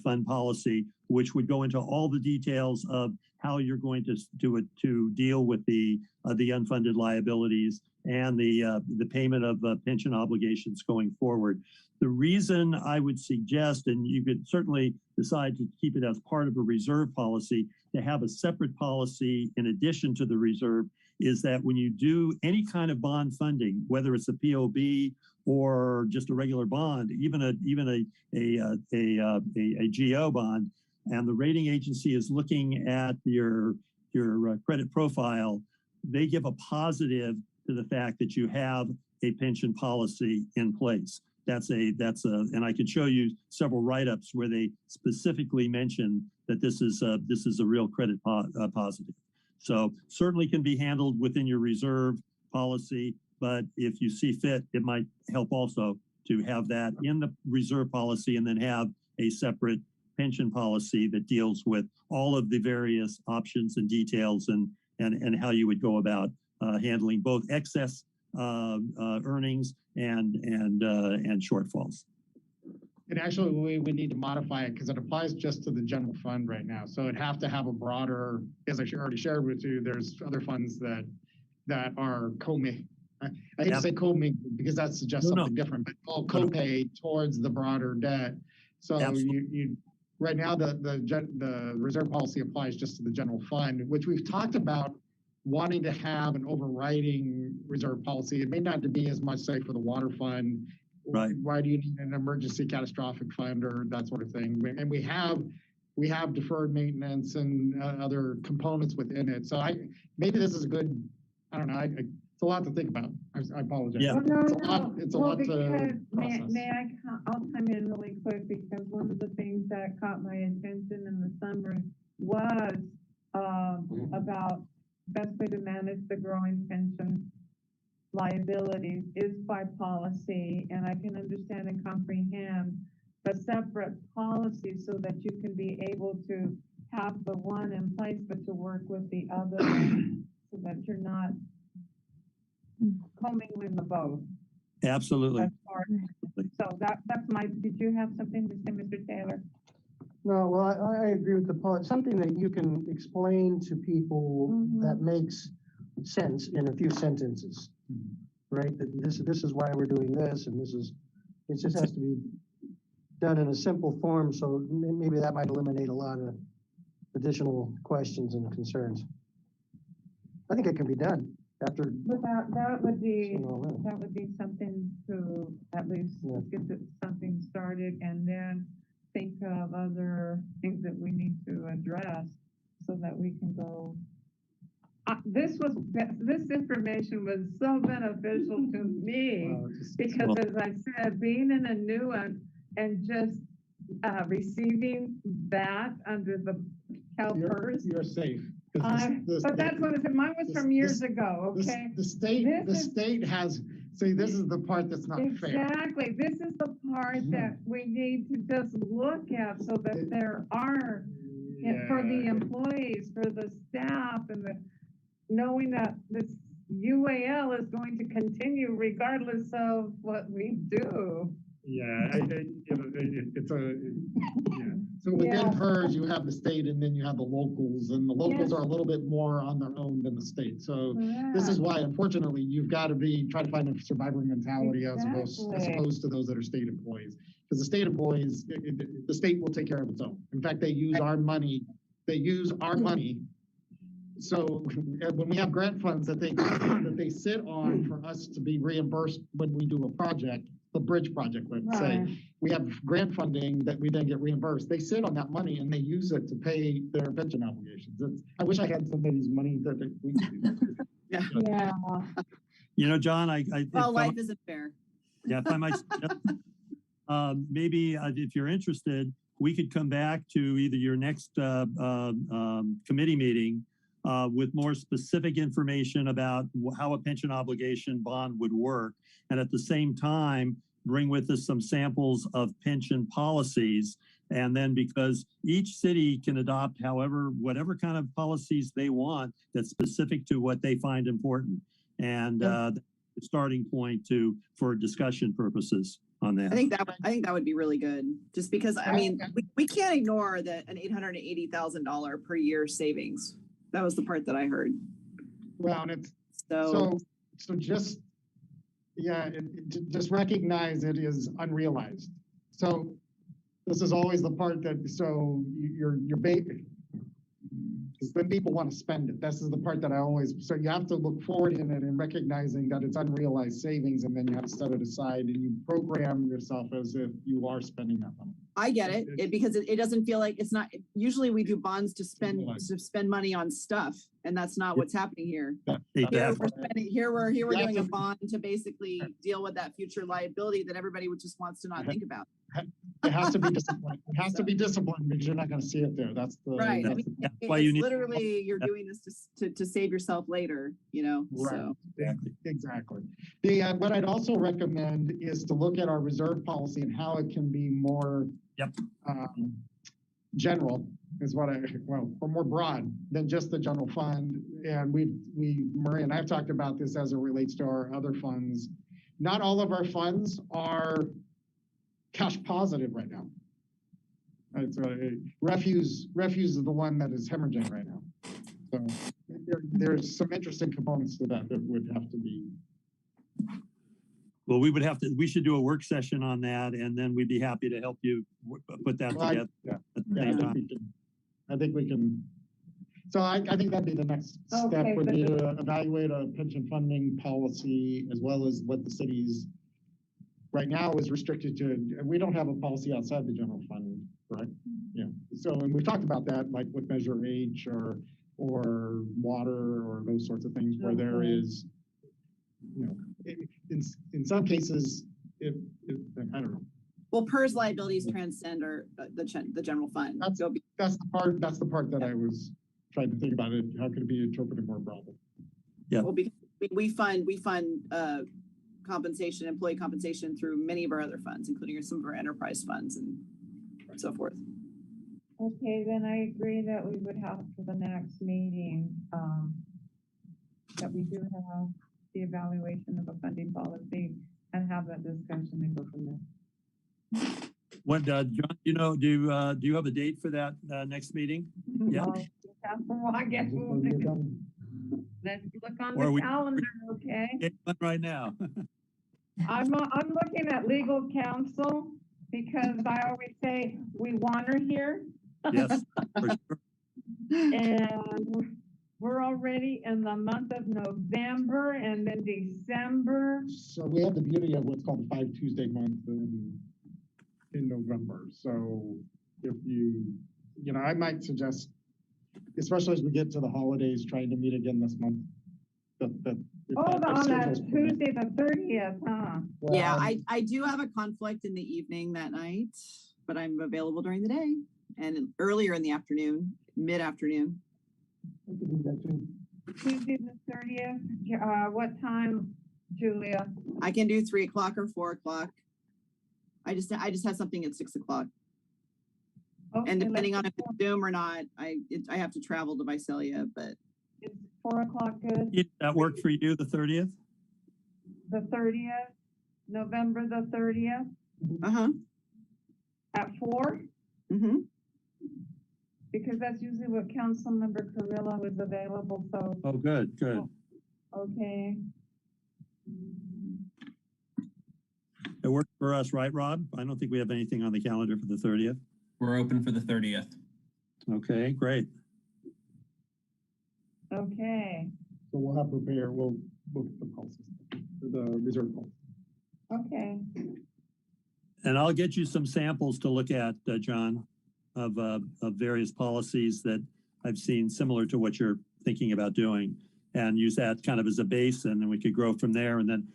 fund policy, which would go into all the details of how you're going to do it to deal with the unfunded liabilities and the payment of pension obligations going forward. The reason I would suggest, and you could certainly decide to keep it as part of a reserve policy, to have a separate policy in addition to the reserve, is that when you do any kind of bond funding, whether it's a POB or just a regular bond, even a GO bond, and the rating agency is looking at your credit profile, they give a positive to the fact that you have a pension policy in place. And I could show you several write-ups where they specifically mention that this is a real credit positive. So certainly can be handled within your reserve policy, but if you see fit, it might help also to have that in the reserve policy and then have a separate pension policy that deals with all of the various options and details and how you would go about handling both excess earnings and shortfalls. And actually, we need to modify it because it applies just to the general fund right now. So it'd have to have a broader, as I already shared with you, there's other funds that are co-made. I hate to say co-made because that suggests something different, but all co-pay towards the broader debt. So you right now the reserve policy applies just to the general fund, which we've talked about wanting to have an overriding reserve policy. It may not be as much, say, for the water fund. Right. Why do you need an emergency catastrophic fund or that sort of thing? And we have deferred maintenance and other components within it. So maybe this is a good, I don't know, it's a lot to think about. I apologize. Yeah. Well, It's a lot to process. I'll come in really quick because one of the things that caught my attention in the summary was about best way to manage the growing pension liabilities is by policy, and I can understand and comprehend a separate policy so that you can be able to have the one in place, but to work with the other so that you're not commingling the both. Absolutely. So that's my, did you have something to say, Mr. Taylor? No, well, I agree with the point. Something that you can explain to people that makes sense in a few sentences, right? That this is why we're doing this, and it just has to be done in a simple form. So maybe that might eliminate a lot of additional questions and concerns. I think it can be done after. But that would be something to at least get something started and then think of other things that we need to address so that we can go. This information was so beneficial to me because, as I said, being in a new one and just receiving that under the Calpers. You're safe. But that's what I said. Mine was from years ago. Okay. The state has. See, this is the part that's not fair. Exactly. This is the part that we need to just look at so that there are for the employees, for the staff, and knowing that this UAL is going to continue regardless of what we do. Yeah, it's a. Yeah. So within PERS, you have the state, and then you have the locals, and the locals are a little bit more on their own than the state. So this is why, unfortunately, you've got to try to find a survivor mentality as opposed to those that are state employees. Because the state employees, the state will take care of its own. In fact, they use our money. They use our money. So when we have grant funds that they sit on for us to be reimbursed when we do a project, the bridge project, let's say, we have grant funding that we then get reimbursed. They sit on that money and they use it to pay their pension obligations. I wish I had somebody's money that we Yeah. You know, John, Well, life isn't fair. Yeah, if I might suggest, maybe if you're interested, we could come back to either your next committee meeting with more specific information about how a pension obligation bond would work. And at the same time, bring with us some samples of pension policies. And then because each city can adopt whatever kind of policies they want that's specific to what they find important. And the starting point for discussion purposes on that. I think that would be really good, just because, I mean, we can't ignore that an $880,000 per year savings. That was the part that I heard. Well, and it's, so just, yeah, just recognize it is unrealized. So this is always the part that, so you're baby. Because then people want to spend it. This is the part that I always, so you have to look forward in it and recognizing that it's unrealized savings, and then you have to set it aside and you program yourself as if you are spending that money. I get it, because it doesn't feel like it's not, usually we do bonds to spend money on stuff, and that's not what's happening here. Here we're doing a bond to basically deal with that future liability that everybody just wants to not think about. It has to be disciplined. It has to be disciplined because you're not going to see it there. That's the right. That's I mean, that's why you need literally you're doing this to save yourself later, you know. right. So Exactly. What I'd also recommend is to look at our reserve policy and how it can be more general is what or more broad than just the general fund. And Maria and I've talked about this as it relates to our other funds. Not all of our funds are cash positive right now. Refuse is the one that is hemorrhaging right now. So there's some interesting components to that would have to be. Well, we should do a work session on that, and then we'd be happy to help you put that together. I think we can. So I think that'd be the next step would be to evaluate a pension funding policy, as well as what the city's right now is restricted to. We don't have a policy outside the general fund, right? Yeah. So, and we've talked about that, like with Measure H or water or those sorts of things, where there is, in some cases, I don't know. well, PERS liabilities transcend the general fund. That's the part that I was trying to think about it. How could it be interpreted more broadly? Yeah. Well, because we fund compensation, employee compensation through many of our other funds, including some of our enterprise funds and so forth. Okay, then I agree that we would have for the next meeting, that we do have the evaluation of a funding policy and have that discussion and go from there. What, John, do you have a date for that next meeting? Yeah. Well, I guess let's look on the calendar, okay? Get one right now. I'm looking at legal counsel because I always say we want her here. Yes, for sure. And we're already in the month of November and then December. So we have the beauty of what's called the 5 Tuesday month in November. So if I might suggest, especially as we get to the holidays, trying to meet again this month. On that Tuesday the 30th, huh? Well, yeah, I do have a conflict in the evening that night, but I'm available during the day and earlier in the afternoon, mid-afternoon. I could do that too. Tuesday the 30th, what time, Julia? I can do 3 o'clock or 4 o'clock. I just have something at 6 o'clock. Okay, and depending on if it's Zoom or not, I have to travel to Visalia, but. Is 4 o'clock good? Did that work for you, the 30th? The 30th, November the 30th? Uh-huh. At 4? Mm-hmm. Because that's usually what Councilmember Carrillo is available, so. Oh, good. Okay. It worked for us, right, Rob? I don't think we have anything on the calendar for the 30th. We're open for the 30th. Okay, great. Okay. So we'll have we'll book the policies, the reserve policy. Okay. And I'll get you some samples to look at, John, of various policies that I've seen similar to what you're thinking about doing, and use that kind of as a base, and then we could grow from there. And then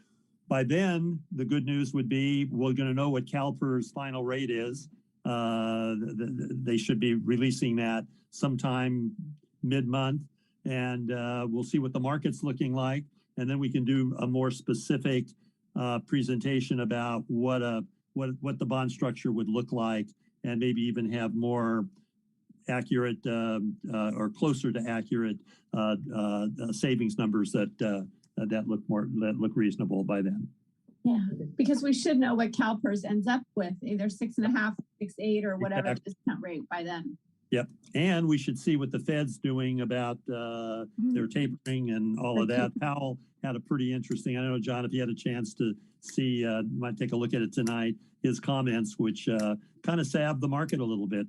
by then, the good news would be we're going to know what Calpers' final rate is. They should be releasing that sometime mid-month, and we'll see what the market's looking like, and then we can do a more specific presentation about what the bond structure would look like, and maybe even have more accurate or closer to accurate savings numbers that look reasonable by then. Yeah, because we should know what Calpers ends up with, either 6.5, 6.8, or whatever Exactly. discount rate by then. Yep, and we should see what the Fed's doing about their tapering and all of that. Powell had a pretty interesting, I don't know, John, if you had a chance to see, might take a look at it tonight, his comments, which kind of salved the market a little bit.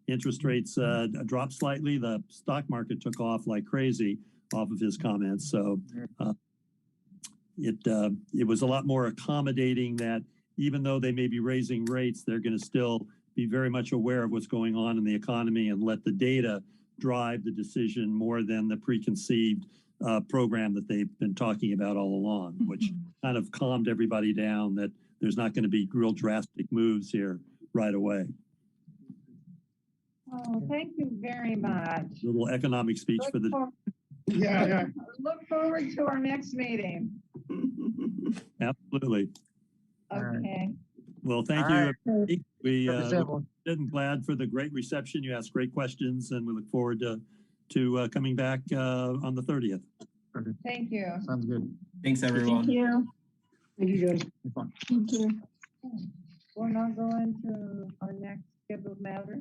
Interest rates dropped slightly. The stock market took off like crazy off of his comments. So it was a lot more accommodating that even though they may be raising rates, they're going to still be very much aware of what's going on in the economy and let the data drive the decision more than the preconceived program that they've been talking about all along, which kind of calmed everybody down that there's not going to be real drastic moves here right away. Oh, thank you very much. Little economic speech for the. Yeah. Look forward to our next meeting. Absolutely. Okay. Well, thank All you. right. We Thanks, everyone. and glad for the great reception. You asked great questions, and we look forward to coming back on the 30th. Thank you. Sounds good. Thanks, everyone. Thank you. Thank you, guys. Thank you. We're now going to our next scheduled matter,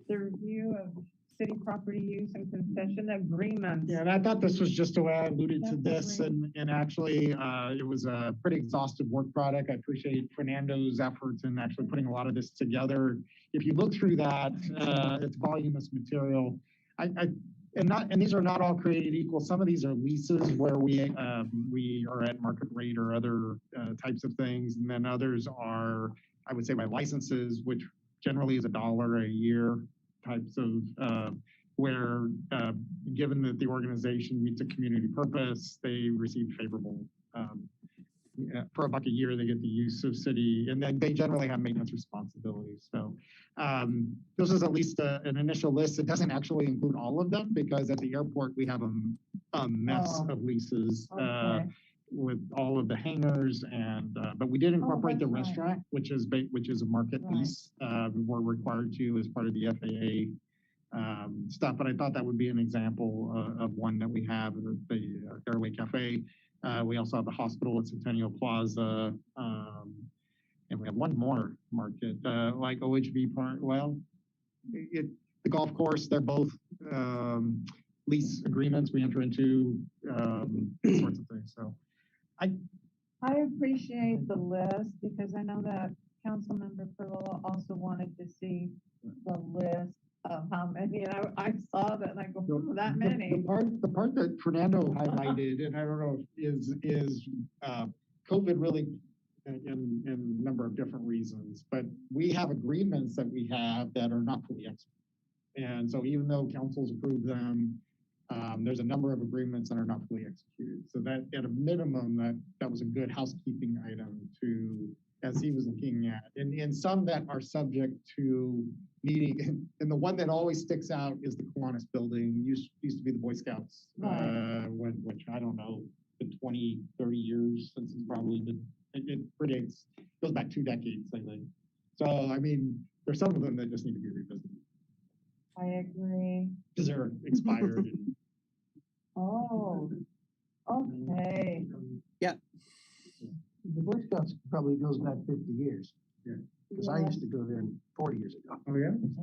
the review of city property use and concession agreements. Yeah, and I thought this was just a way I alluded to this, and actually it was a pretty exhaustive work product. I appreciate Fernando's efforts in actually putting a lot of this together. If you look through that, it's voluminous material. And these are not all created equal. Some of these are leases where we are at market rate or other types of things, and then others are, I would say, by licenses, which generally is $1 a year types of where given that the organization meets a community purpose, they receive favorable for $1 a year, they get the use of city, and then they generally have maintenance responsibilities. So this is at least an initial list. It doesn't actually include all of them because at the airport we have a mess of leases with all of the hangars, and but we did incorporate the restaurant, which is a market lease. We're required to as part of the FAA stuff, but I thought that would be an example of one that we have, the Airway Cafe. We also have the hospital at Centennial Plaza, and we have one more market, like OHV Park. Well, the golf course, they're both lease agreements we enter into, sorts of things. So I appreciate the list because I know that Councilmember Perlola also wanted to see the list of how many, and I saw that and I go, oh, that many. The part that Fernando highlighted, and I don't know, is COVID really in a number of different reasons, but we have agreements that we have that are not fully executed. And so even though councils approve them, there's a number of agreements that are not fully executed. So that at a minimum, that was a good housekeeping item to, as he was looking at, and some that are subject to meeting. And the one that always sticks out is the Kiwanis building. Used to be the Boy Scouts, which I don't know, been 20, 30 years since it's probably been, it predates, goes back 2 decades, I think. So, I mean, there's some of them that just need to be revisited. I agree. Because they're expired. Oh, okay. Yeah. The Boy Scouts probably goes back 50 years. Yeah. Because I used to go there 40 years ago. Oh, yeah? And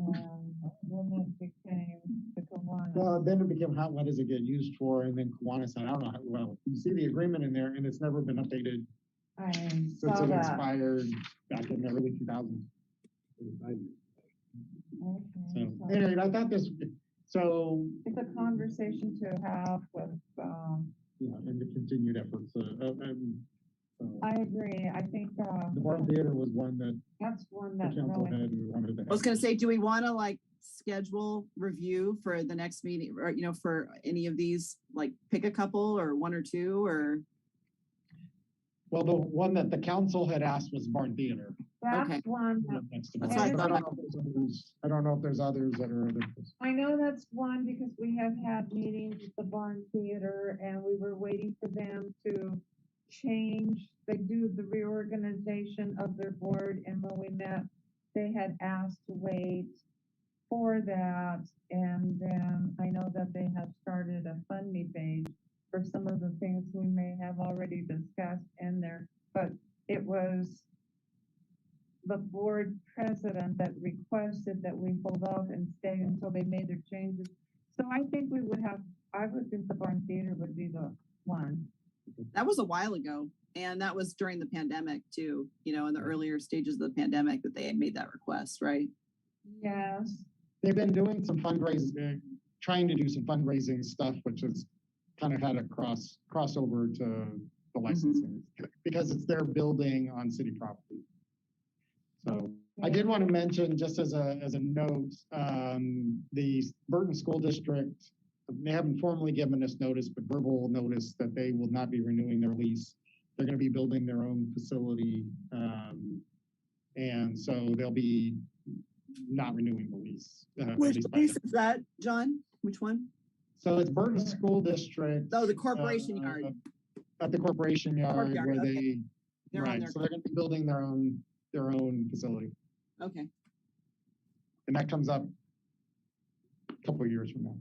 then it became the Kiwanis. Well, then it became what does it get used for? And then Kiwanis said, I don't know how, well, you see the agreement in there and it's never been updated I since saw it that. expired back in the early 2000s. Okay, So, anyway, I thought this, so, it's a conversation to have with, yeah, and the continued efforts. I agree. I think, The Barn Theater was one that that's one the that council really, had wanted to have. I was gonna say, do we want to like schedule review for the next meeting, or, you know, for any of these, like pick a couple or 1 or 2, or? Well, the one that the council had asked was Barn Theater. that's Okay. one that, That's what I But thought. I don't know if there's others that are of interest. I know that's one because we have had meetings with the Barn Theater and we were waiting for them to they do the reorganization of their board, and when we met, they had asked to wait for that, and then I know that they have started a fund me page for some of the things we may have already discussed in there, but it was the board president that requested that we hold off and stay until they made their changes. So I think I would think the barn theater would be the one. That was a while ago. And that was during the pandemic too, you know, in the earlier stages of the pandemic that they had made that request, right? Yes. They've been doing some fundraising, trying to do some fundraising stuff, which has kind of had a crossover to the licensing because it's their building on city property. So I did want to mention, just as a note, the Burton School District, they haven't formally given us notice, but verbal notice that they will not be renewing their lease. They're going to be building their own facility, and so they'll be not renewing the lease. Which lease is that, John? Which one? So it's Burton School District. Oh, the corporation yard. At the corporation yard, Courtyard, where okay. They're on right. their- So they're going to be building their own facility, Okay, and that comes up a couple of years from now.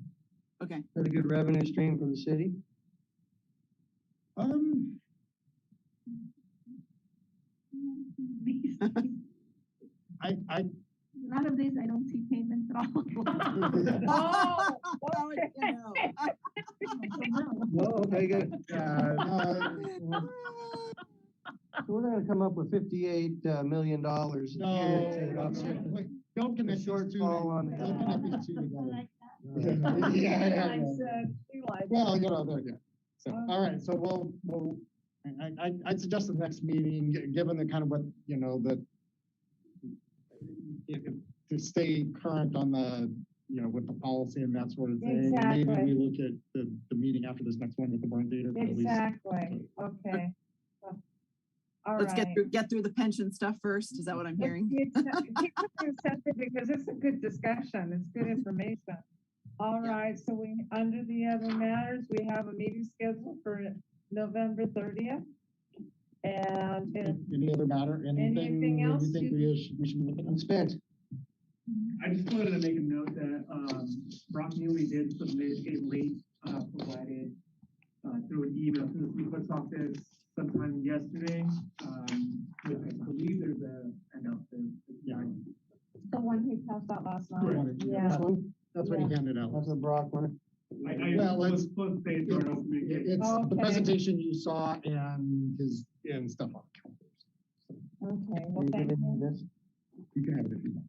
okay. Had a good revenue stream for the city. I None of this, I don't see payments at all. Oh, How would you know? Oh, okay, good. So we're gonna come up with $58 million. No, don't connect these two. Shortfall on the. Don't connect these two together. I Yeah. said, she lied. Well, you know, there you go. So, all right, so I'd suggest the next meeting, given the kind of what, you know, to stay current on the, you know, with the policy and that sort of thing. Exactly. Maybe we look at the meeting after this next one with the burn data. Exactly, okay. All Let's right. get through the pension stuff first. Is that what I'm hearing? Keep it sensitive because it's a good discussion, it's good information. All Yeah. right, so under the other matters, we have a meeting scheduled for November 30th. And Any other matter? Anything else You think we should look at? Unspent. I just wanted to make a note that, Brock Neely did submit a link, provided, through an email to the clerk's office sometime yesterday. I believe there's a announcement. Yeah. the one he passed out last night. Correct. Yeah. This one? That's what he handed out. That's a Brock one. I Well, was supposed to say it during our communication. It's the Okay. presentation you saw and stuff on Calpers. Okay, Are well, you thank giving me you. this? You can have it if you want.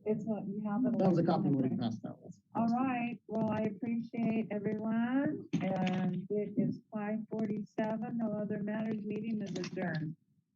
It's what you have. it That was a copy of what he electronically. passed out. All right, well, I appreciate everyone, and it is 5:47, no other matters, meeting is adjourned.